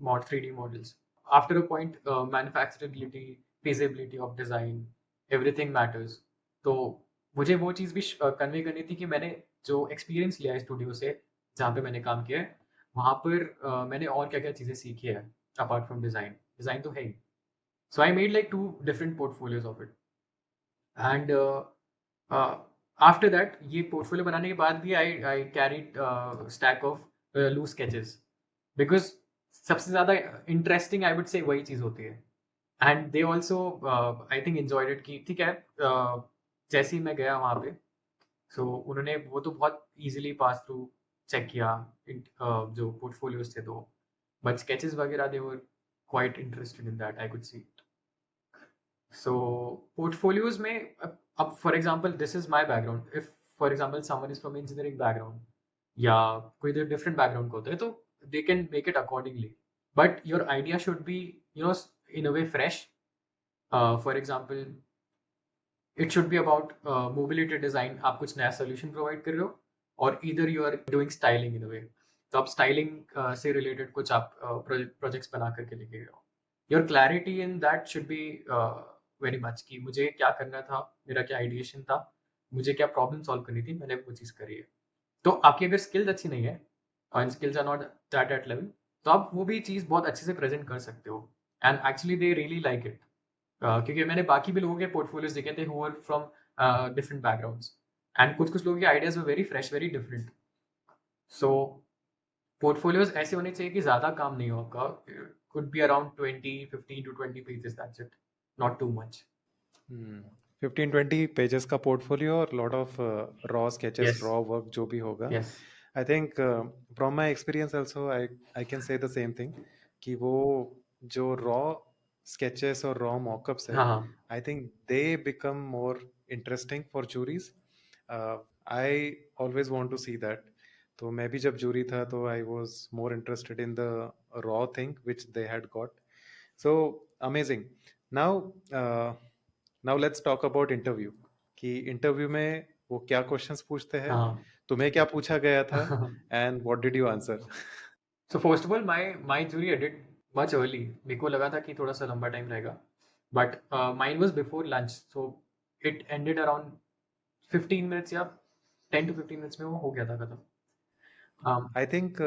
3D models. After a point, manufacturability, feasibility of design, everything matters. तो मुझे वो चीज़ भी convey करनी थी कि मैंने जो experience लिया है स्टूडियो से जहाँ पे मैंने काम किया है, वहाँ पर मैंने और क्या क्या चीज़ें सीखी है अपार्ट फ्रॉम डिज़ाइन. डिज़ाइन तो है ही. So I made like 2 different portfolios of it. And after that, ये पोर्टफोलियो बनाने के बाद भी I carried stack of loose sketches, because सबसे ज़्यादा इंटरेस्टिंग आई वुड से वही चीज़ होती है. And they also I think enjoyed it कि ठीक है, जैसे ही मैं गया वहाँ पे, सो उन्होंने वो तो बहुत ईजिली पास थ्रू चेक किया जो पोर्टफोलियोज थे, तो बट स्केचेस वगैरह they were quite interested in that, I could see. So portfolios में अब for example this is my background. If for example someone is from engineering background या कोई different background का होता है, तो they can make it accordingly. But your idea should be in a way fresh. For example, it should be about mobility design. आप कुछ नया solution provide कर रहे हो, और either you are doing styling in a way. तो आप styling से related कुछ आप projects बना करके लेके गए हो. Your clarity in that should be very much कि मुझे क्या करना था, मेरा क्या आइडिएशन था, मुझे क्या प्रॉब्लम सॉल्व करनी थी, मैंने वो चीज़ करी है. तो आपकी अगर स्किल्स अच्छी नहीं है और skills are not that at level, तो आप वो भी चीज़ बहुत अच्छे से प्रेजेंट कर सकते हो. And actually they really like it, क्योंकि मैंने बाकी भी लोगों के पोर्टफोलियोज देखे थे who are from different backgrounds, and कुछ कुछ लोगों के ideas were very fresh, very different. So portfolios ऐसे होने चाहिए कि ज़्यादा काम नहीं हो आपका. Could be around 15 to 20 pages, that's it, not too much. 15-20 pages का portfolio और lot of raw sketches, Yes. raw work जो भी होगा. Yes. I think from my experience also I can say the same thing कि वो जो raw sketches और raw mockups है, हाँ. I think they become more interesting for juries. I always want to see that. तो मैं भी जब जूरी था तो I was more interested in the raw thing which they had got. So amazing. Now let's talk about interview. कि interview में वो क्या questions पूछते हैं, हाँ. तुम्हें क्या पूछा गया था, and what did you answer? So first of all, my jury ended much early. मेरे को लगा था कि थोड़ा सा लंबा टाइम रहेगा, but mine was before lunch, so it ended around 15 minutes या 10 to 15 minutes में वो हो गया था खत्म. I think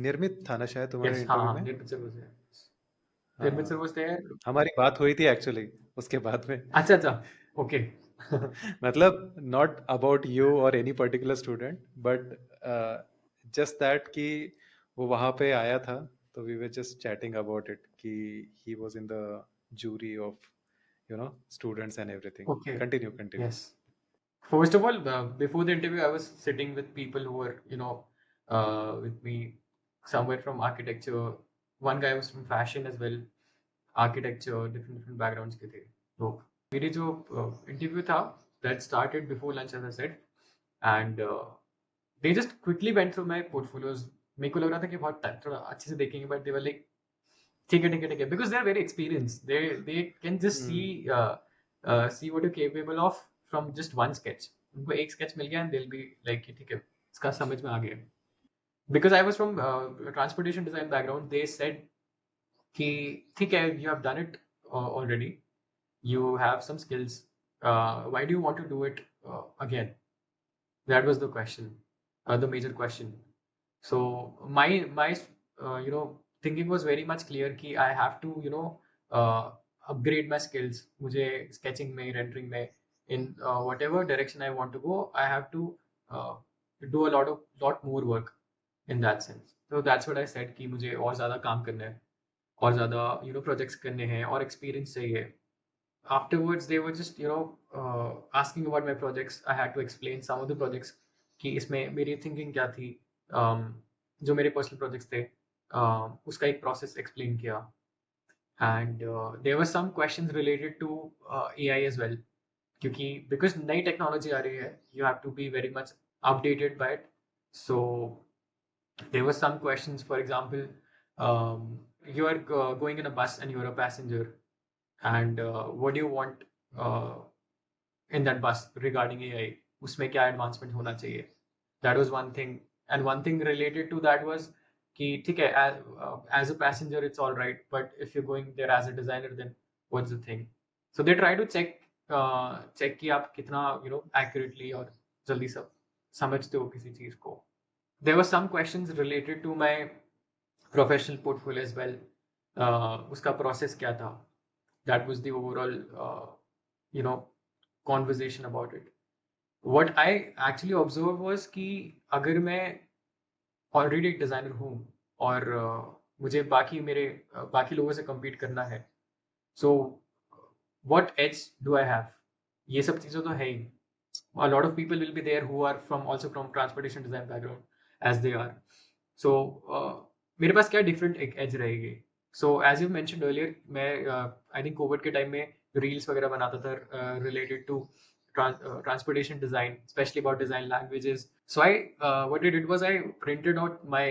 निर्मित था ना शायद तुम्हारे Yes, interview हाँ, में. निर्मित से. Pirmit sir हाँ, was there. हमारी बात हुई थी एक्चुअली उसके बाद में। अच्छा अच्छा, okay. मतलब नॉट अबाउट यू और any particular student, but just that कि वो वहाँ पे आया था, तो we were just chatting about it कि he was in the jury of students and everything. Okay, continue continue. yes. First of all, before the interview, I was sitting with people who were, with me somewhere from architecture. One guy was from fashion as well, architecture, different backgrounds के थे लोग। मेरी जो interview था, that started before lunch, as I said, and they just quickly went through my portfolios. मेरे को लग रहा था कि बहुत थोड़ा अच्छे से देखेंगे, but they were like, ठीक है, because they are very experienced. They can just see what you're capable of from just one sketch. उनको एक sketch मिल गया and they'll be like कि ठीक है, इसका समझ में आ गया। Because I was from transportation design background, they said कि ठीक है, you have done it already, you have some skills, why do you want to do it again? That was the question, the major question. So my thinking was very much clear कि I have to upgrade my skills. मुझे sketching में, rendering में, in whatever direction I want to go, I have to uh, do a lot more work in that sense. So that's what I said कि मुझे और ज़्यादा काम करना है, और ज़्यादा projects करने हैं, और experience चाहिए। Afterwards they were just asking about my projects. I had to explain some of the projects कि इसमें मेरी thinking क्या थी, जो मेरे personal projects थे, उसका एक process explain किया, and there were some questions related to AI as well, क्योंकि because नई technology आ रही है, you have to be very much updated by it. So there were some questions, for example, you are going in a bus and you're a passenger, and what do you want uh, in that bus regarding AI? उसमें क्या advancement होना चाहिए? That was one thing, and one thing related to that was कि ठीक है, as a passenger it's all right, but if you're going there as a designer, then what's the thing? So they try to check कि आप कितना accurately और जल्दी सब समझते हो किसी चीज को. There were some questions related to my professional portfolio as well. उसका process क्या था? That was the overall you know conversation about it. What I actually observed was कि अगर मैं ऑलरेडी एक डिज़ाइनर हूँ और मुझे बाकी लोगों से compete करना है, so what edge do I have? ये सब चीज़ें तो है ही। A lot of people will be there who are also from transportation design background, as they are. So मेरे पास क्या डिफरेंट एक एज रहेगी? So as you mentioned earlier, मैं आई थिंक कोविड के टाइम में रील्स वगैरह बनाता था related to transportation design, especially about design languages. So what I did was I printed out my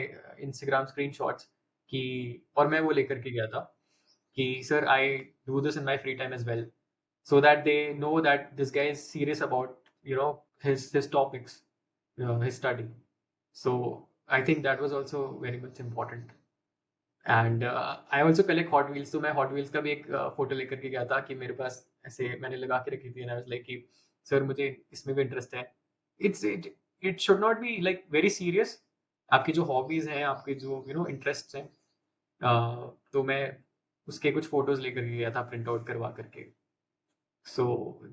Instagram screenshots कि, और मैं वो लेकर के गया था कि sir, I do this in my free time as well, so that they know that this guy is serious about his topics, his study. So I think that was also very much important. And I also collect hot wheels, तो मैं hot wheels का भी एक photo लेकर के गया था कि मेरे पास ऐसे मैंने लगा के रखी थी, एंड आई वाज लाइक कि सर मुझे इसमें भी इंटरेस्ट है। It should not be like very serious. आपकी जो हॉबीज हैं, आपके जो इंटरेस्ट हैं, तो मैं उसके कुछ फोटोज लेकर के गया था प्रिंट आउट करवा करके। सो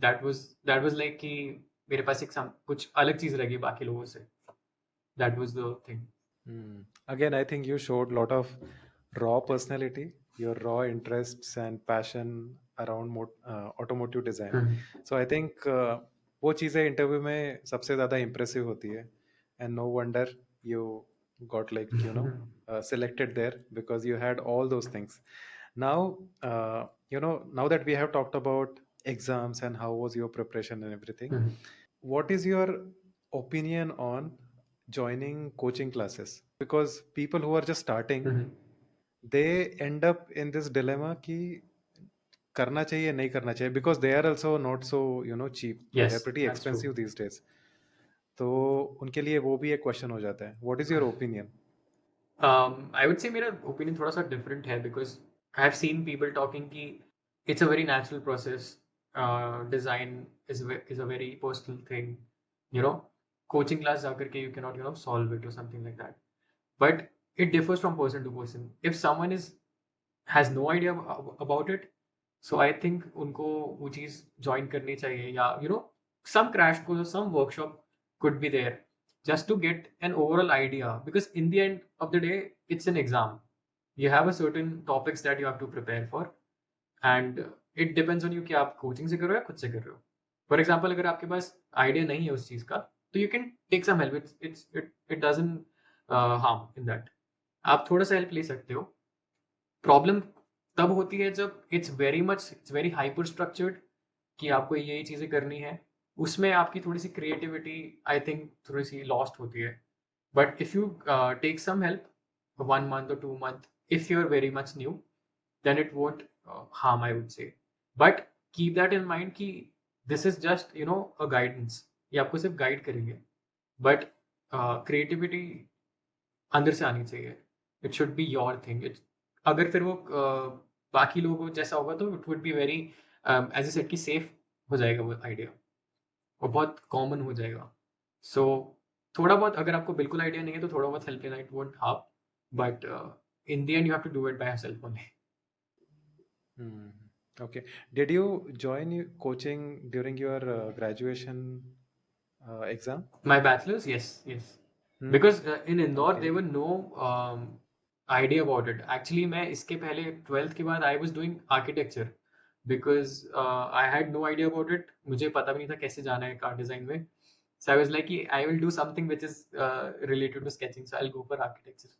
दैट वाज लाइक कि मेरे पास कुछ अलग चीज रहेगी बाकी लोगों से। That was the thing. Again, I think you showed a lot of raw personality, your raw interests and passion around automotive design. So I think वो चीज़ें इंटरव्यू में सबसे ज़्यादा इम्प्रेसिव होती है, and no wonder you got selected there because you had all those things. Now, now that we have talked about exams and how was your preparation and everything, what is your opinion on joining coaching classes? Because people who are just starting, they end up in this dilemma कि करना चाहिए नहीं करना चाहिए, because they are also not so cheap. They're Yes, pretty that's true. expensive these days. तो उनके लिए वो भी एक क्वेश्चन हो जाता है. What is your opinion? I would say मेरा opinion थोड़ा सा different है, because I have seen people talking कि it's a very natural process. Design is a very personal thing. Coaching class जाकर के you cannot solve it or something like that. But it differs from person to person. If someone is has no idea about it, so I think उनको वो चीज़ join करनी चाहिए, या some crash course or some workshop could be there just to get an overall idea, because in the end of the day it's an exam. You have a certain topics that you have to prepare for, and it depends on you कि आप coaching से कर रहे हो या खुद से कर रहे हो. फॉर एग्जाम्पल अगर आपके पास आइडिया नहीं है उस चीज़ का, तो you can take some help. It doesn't harm in that. आप थोड़ा सा हेल्प ले सकते हो. प्रॉब्लम तब होती है जब इट्स वेरी हाइपर स्ट्रक्चर्ड, कि आपको ये चीज़ें करनी है. उसमें आपकी थोड़ी सी क्रिएटिविटी आई थिंक थोड़ी सी लॉस्ट होती है. But if you take some help 1 month or 2 month, if you're very much new, then it won't harm, I would say. But keep that in mind कि this is just a guidance. ये आपको सिर्फ guide करेंगे, but creativity अंदर से आनी चाहिए. It should be your thing. अगर फिर वो बाकी लोगों जैसा होगा तो it would be very as a set की सेफ हो जाएगा वो आइडिया, और बहुत कॉमन हो जाएगा. सो थोड़ा बहुत अगर आपको बिल्कुल आइडिया नहीं है तो थोड़ा बहुत हेल्प लेना, it won't harm, but in the end you have to do it by yourself only. Hmm. Okay. Did you join coaching during your graduation exam? My bachelor's, yes. Hmm. Because in Indore Okay. there were no idea about it. Actually मैं इसके पहले 12th के बाद I was doing architecture, because I had no idea about it. मुझे पता भी नहीं था कैसे जाना है कार डिजाइन में. So I was like I will do something which is related to sketching, so I'll go for architecture.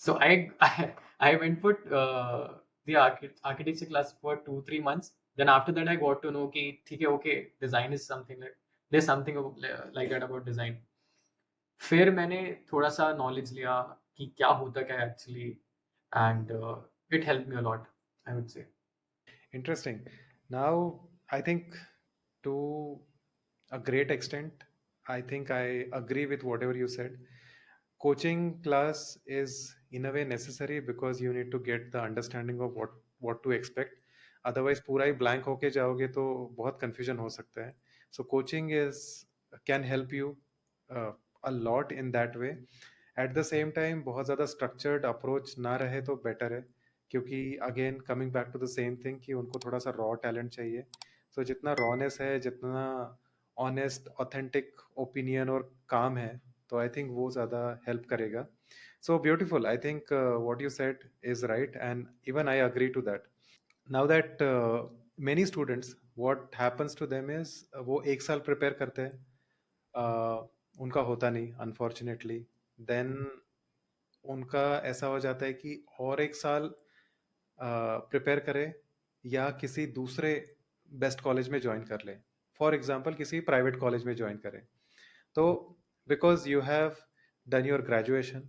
So I went for the architecture class for 2-3 months. Then after that I got to know कि ठीक है, okay, design is something like there's something like that about design. फिर मैंने थोड़ा सा knowledge लिया कि क्या होता क्या है actually, and it help me a lot, I would से. Interesting. Now, I think to a great extent, I think I agree with whatever you said. Coaching class is in a way necessary because you need to get the understanding of what to expect. Otherwise, पूरा ही blank होके जाओगे तो बहुत confusion हो सकता है. So coaching is can help you uh, a lot in that way. At the same time, बहुत ज़्यादा structured approach ना रहे तो better है. क्योंकि again coming back to the same thing कि उनको थोड़ा सा रॉ टैलेंट चाहिए. सो जितना रॉनेस है, जितना ऑनेस्ट ऑथेंटिक ओपिनियन और काम है, तो आई थिंक वो ज़्यादा हेल्प करेगा. So beautiful. I think what you said is right and even I agree to that. Now that many students what happens to them is वो एक साल प्रिपेयर करते हैं, उनका होता नहीं अनफॉर्चुनेटली. देन उनका ऐसा हो जाता है कि और एक साल प्रिपेयर करे या किसी दूसरे बेस्ट कॉलेज में ज्वाइन कर ले. फॉर एग्जांपल किसी प्राइवेट कॉलेज में ज्वाइन करे. तो because you have done your graduation,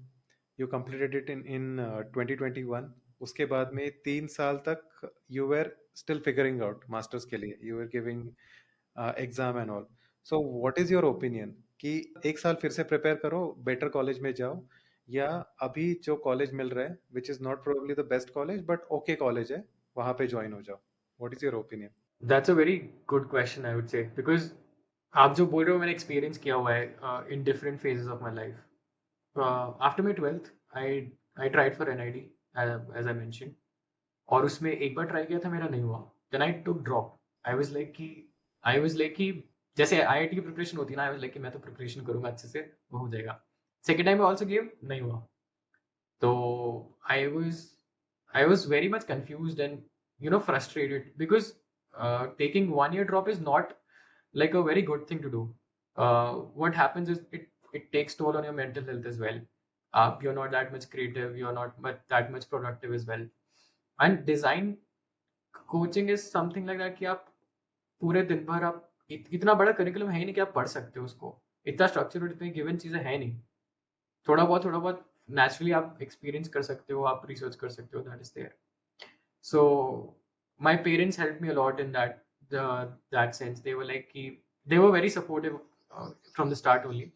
you completed it in 2021. उसके बाद में 3 साल तक you were still figuring out masters के लिए, you were giving exam and all. So what is your opinion कि एक साल फिर से प्रिपेयर करो, बेटर कॉलेज में जाओ, या अभी जो कॉलेज मिल रहा है which is not probably the best college but okay college है, वहां पे ज्वाइन हो जाओ? What is your opinion? That's a very good question, I would से, बिकॉज आप जो बोल रहे हो मैंने एक्सपीरियंस किया हुआ है in different phases of my life. After my 12th I I tried for NID, as I mention, और उसमें एक बार ट्राई किया था, मेरा नहीं हुआ. Then I took drop. I was like कि जैसे IIT की प्रिपरेशन होती है ना, आई वाज लाइक कि मैं तो प्रिपरेशन करूंगा अच्छे से, वो हो जाएगा. Second time I also give, नहीं हुआ. तो आई was very much confused and frustrated, because taking 1 year drop is not like a very good thing to do. What happens is it takes toll on your mental health as well. You're not that much creative, you're not that much productive as well. And design coaching is something like that कि आप पूरे दिन भर आप इतना बड़ा curriculum है ही नहीं कि आप पढ़ सकते हो उसको. इतना स्ट्रक्चर और इतनी गिवन चीज़ें है नहीं. थोड़ा बहुत नेचुरली आप एक्सपीरियंस कर सकते हो, आप रिसर्च कर सकते हो, that is there. So my parents help me a lot in that sense. They were like कि they were very supportive from the start only.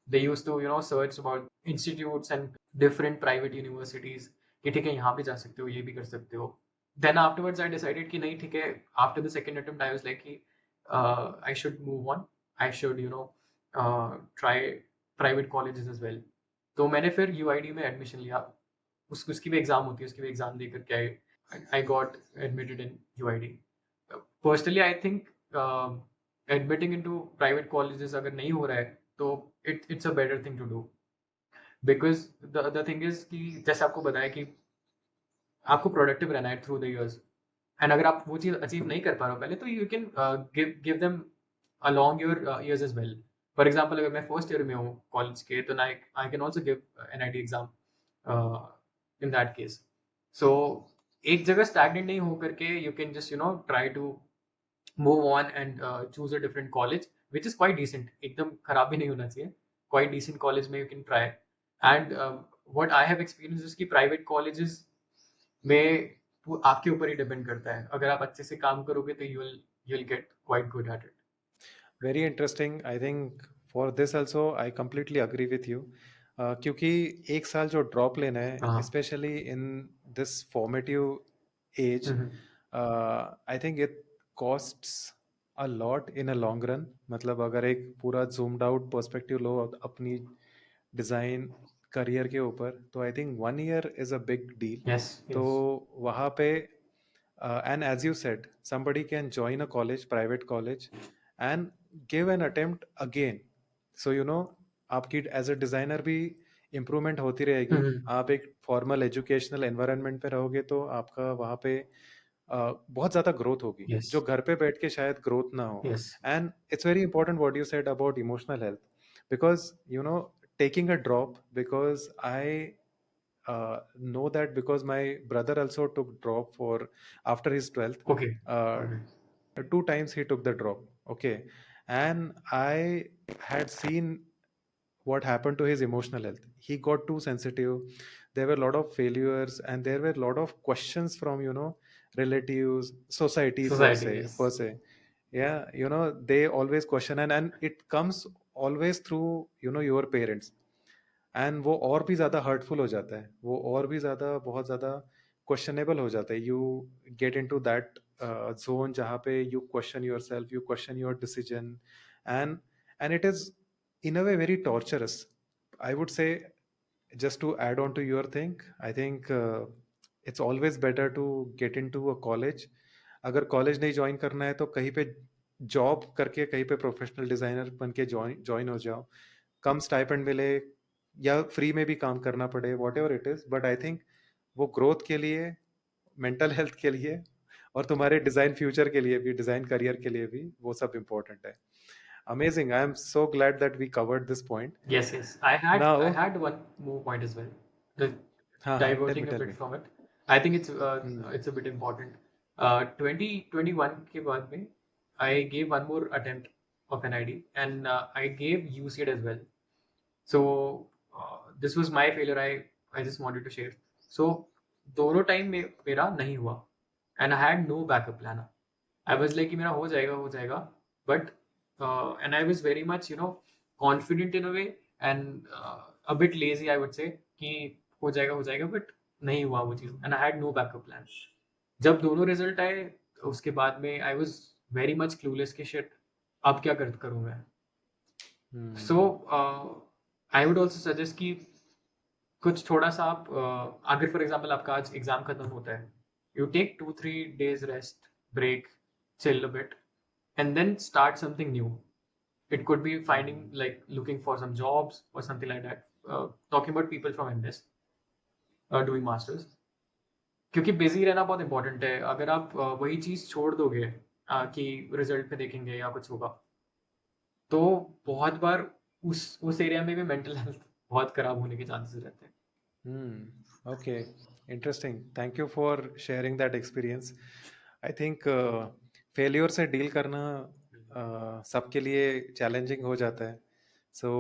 They used to search about institutes and different private universities कि ठीक है यहाँ भी जा सकते हो, ये भी कर सकते हो. Then afterwards I decided कि नहीं ठीक है, after the second attempt I was like कि I should move on. I should try private colleges as well. तो मैंने फिर UID में एडमिशन लिया. उसकी भी एग्जाम होती है, उसकी भी एग्जाम दे करके आए. I got admitted in UID. Personally, I think admitting into private colleges अगर नहीं हो रहा है तो it's a better thing to do, because the thing is कि जैसे आपको बताया कि आपको प्रोडक्टिव रहना है थ्रू द इयर्स, एंड अगर आप वो चीज़ अचीव नहीं कर पा रहे हो पहले, तो you can give them along your years as well. For example, अगर मैं फर्स्ट ईयर में हूँ कॉलेज के, तो I can also give NIT exam in that case. So एक जगह स्टैग्नेंट नहीं हो करके you can just try to move on and choose a different college which is quite decent. एकदम खराब भी नहीं होना चाहिए, क्वाइट डिसेंट कॉलेज में you can try. And what I have experience is कि प्राइवेट कॉलेजेस में वो आपके ऊपर ही डिपेंड करता है. अगर आप अच्छे से काम करोगे तो you'll get quite good at it. Very interesting. I think for this also I completely agree with you. क्योंकि एक साल जो ड्रॉप लेना है, हाँ. Specially in this formative age, hmm. I think it costs a lot in a long run. मतलब अगर एक पूरा जूम्ड आउट पर्सपेक्टिव लो अपनी डिज़ाइन करियर के ऊपर, तो I think 1 year is a big deal. Yes, तो yes. वहाँ पे and as you said, somebody can join a college, private college, and give an attempt again. So आपकी as a designer भी improvement होती रहेगी. हम्म. आप एक फॉर्मल एजुकेशनल एनवायरनमेंट पे रहोगे तो आपका वहाँ पे बहुत ज़्यादा ग्रोथ होगी, Yes, जो घर पे बैठ के शायद ग्रोथ ना हो. yes. And it's very important what you said about emotional health, because taking a drop, because I know that because my brother also took drop for after his 12th. Okay. uh, Alright. 2 times he took the drop. Okay. And I had seen what happened to his emotional health. He got too sensitive. There were a lot of failures and there were a lot of questions from relatives, society for Society, say per yes. se. Yeah, they always question, and it comes always through your parents. And वो और भी ज़्यादा hurtful हो जाता है, वो और भी ज़्यादा बहुत ज़्यादा क्वेश्चनेबल हो जाता है. You get in to that zone जहाँ पे you question your self, you question your decision, and and it is in a way very torturous. I would say, just to add on to your thing, I think it's always better to get into a college. अगर college नहीं join करना है तो कहीं पे job करके कहीं पे प्रोफेशनल डिज़ाइनर बन के ज्वाइन हो जाओ. कम स्टाइपेंड मिले या फ्री में भी काम करना पड़े, what ever it is, but I think वो ग्रोथ के लिए, मेंटल हेल्थ के लिए और तुम्हारे डिज़ाइन फ्यूचर के लिए भी, डिज़ाइन करियर के लिए भी वो सब इम्पोर्टेंट है. Amazing. I am so glad that we covered this point. Yes, yes. I now had one more point as well. The हाँ हाँ, tell me diverging a tell bit me. from it. I think it's a bit important. 2021 के बाद में I gave one more attempt of NID, and I gave UCED as well. So this was my failure. I just wanted to share. So दोनों time में मेरा नहीं हुआ, and I had no backup plan. I was like कि मेरा हो जाएगा, but and I was very much confident in a way, and a bit lazy I would say कि हो जाएगा, but नहीं हुआ वो चीज़, and I had no backup plan. जब दोनों रिजल्ट आए उसके बाद में I was very much clueless कि shit अब क्या करूँ मैं. So I would also suggest कि कुछ थोड़ा सा आप अगर फॉर एग्जांपल आपका आज एग्जाम खत्म होता है, you take 2-3 days rest, break, chill a bit, and then start something new. It could be finding, like looking for some jobs or something like that. Talking about people from MS doing masters, क्योंकि busy रहना बहुत important है. अगर आप वही चीज छोड़ दोगे कि रिजल्ट पे देखेंगे या कुछ होगा, तो बहुत बार उस एरिया में भी मेंटल हेल्थ बहुत खराब होने के चांसेस रहते हैं. Okay, interesting. Thank you for sharing that experience. I think failure से डील करना सबके लिए चैलेंजिंग हो जाता है. So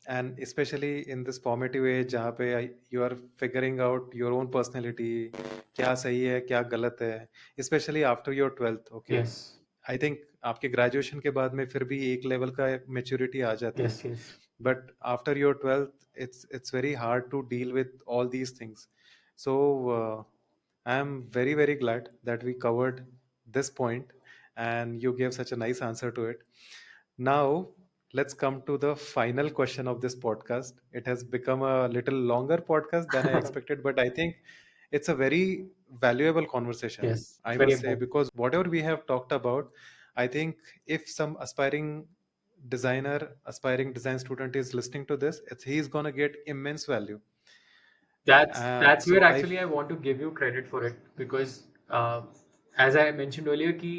and specially in this formative age जहाँ पे you are figuring out your own personality, क्या सही है क्या गलत है, specially after your 12th. Okay, yes, I think आपके ग्रेजुएशन के बाद में फिर भी एक लेवल का मेच्योरिटी आ जाती है, yes, yes. but after your 12th it's very hard to deal with all these things. So I am very very glad that we covered this point and you gave such a nice answer to it. Now let's come to the final question of this podcast. It has become a little longer podcast than I expected, but I think it's a very valuable conversation, Yes, I it's very must say, important. because whatever we have talked about, I think if some aspiring design student is listening to this, he's gonna get immense value. That's So where actually I want to give you credit for it because as I mentioned earlier कि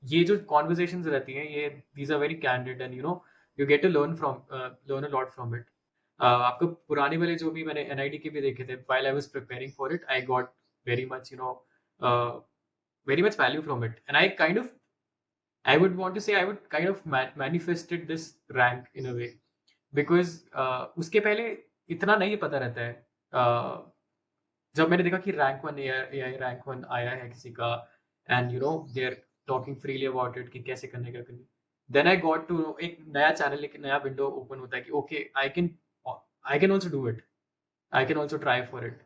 ये जो conversations रहती हैं ये these are very candid and you get to learn a lot from it. आपको पुराने वाले जो भी मैंने NIT के भी देखे थे while I was preparing for it I got very much uh, very much value from it and I would want to say I would kind of manifested this rank in a way because उसके पहले इतना नहीं पता रहता है जब मैंने देखा कि रैंक 1 AI रैंक 1 आया है किसी का and they are talking freely about it कि कैसे करने का करने then I got to know एक नया चैनल एक नया विंडो ओपन होता है कि okay I can also do it I can also try for it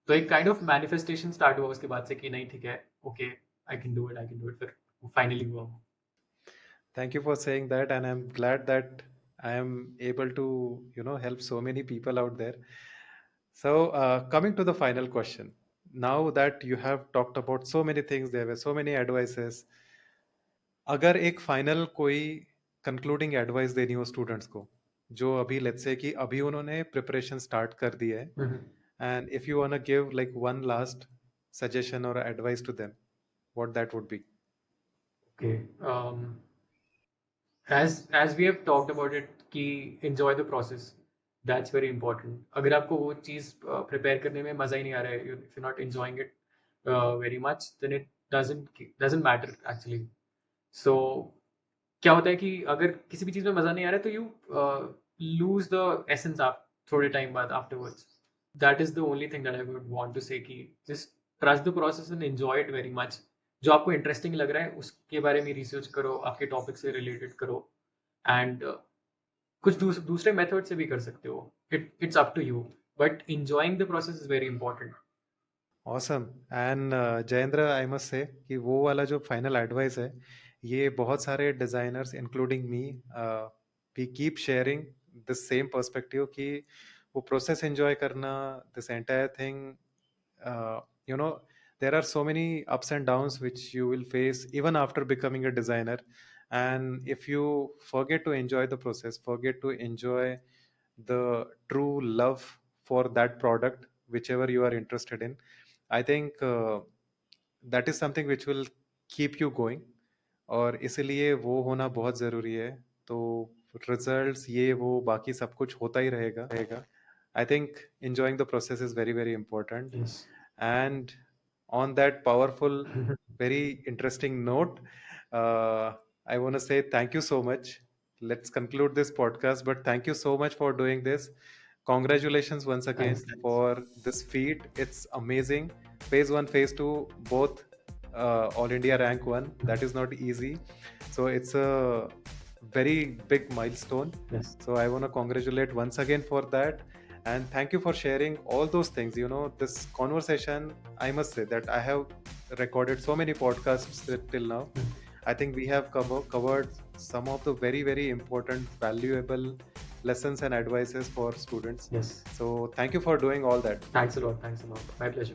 तो एक काइंड ऑफ मैनिफेस्टेशन स्टार्ट हुआ उसके बाद से कि नहीं ठीक है okay I can do it फिर फाइनली हुआ thank you for saying that, and I'm glad that I am able to, help so many people out there. So, coming to the final question, now that you have talked about so many things, there were so many advices. अगर एक final कोई concluding advice देनी हो students को, जो अभी let's say कि अभी उन्होंने प्रिपरेशन स्टार्ट कर दी है, and if you want to give like one last suggestion और advice to them, what that would be? Okay as we have talked about it कि enjoy the process that's very important अगर आपको वो चीज़ prepare करने में मज़ा ही नहीं आ रहा है if you're not enjoying it very much then it doesn't matter actually so क्या होता है कि अगर किसी भी चीज़ में मज़ा नहीं आ रहा है तो you lose the essence आप थोड़े टाइम बाद afterwards that is the only thing that I would want to say कि just trust the process and enjoy it very much जो आपको इंटरेस्टिंग लग रहा है उसके बारे में रिसर्च करो आपके टॉपिक से रिलेटेड करो एंड कुछ दूसरे मेथड से भी कर सकते हो it's up to you but enjoying the process is very important awesome and Jayendra, I must say कि वो वाला जो फाइनल एडवाइस है, ये बहुत सारे designers including me we keep sharing the same perspective कि वो प्रोसेस एंजॉय करना, this entire thing, you know there are so many ups and downs which you will face even after becoming a designer, and if you forget to enjoy the process, forget to enjoy the true love for that product whichever you are interested in, I think that is something which will keep you going, और इसलिए वो होना बहुत ज़रूरी है. तो results ये वो बाकी सब कुछ होता ही रहेगा. I think enjoying the process is very, very important. Yes And on that powerful, very interesting note, I want to say thank you so much. Let's conclude this podcast, but thank you so much for doing this. Congratulations once again thanks for this feat. It's amazing. Phase 1, Phase 2, both All India Rank 1. That is not easy. So it's a very big milestone. Yes So I want to congratulate once again for that. And thank you for sharing all those things. This conversation, I must say that I have recorded so many podcasts till now. I think we have covered some of the very, very important, valuable lessons and advices for students. Yes So thank you for doing all that. Thanks a lot my pleasure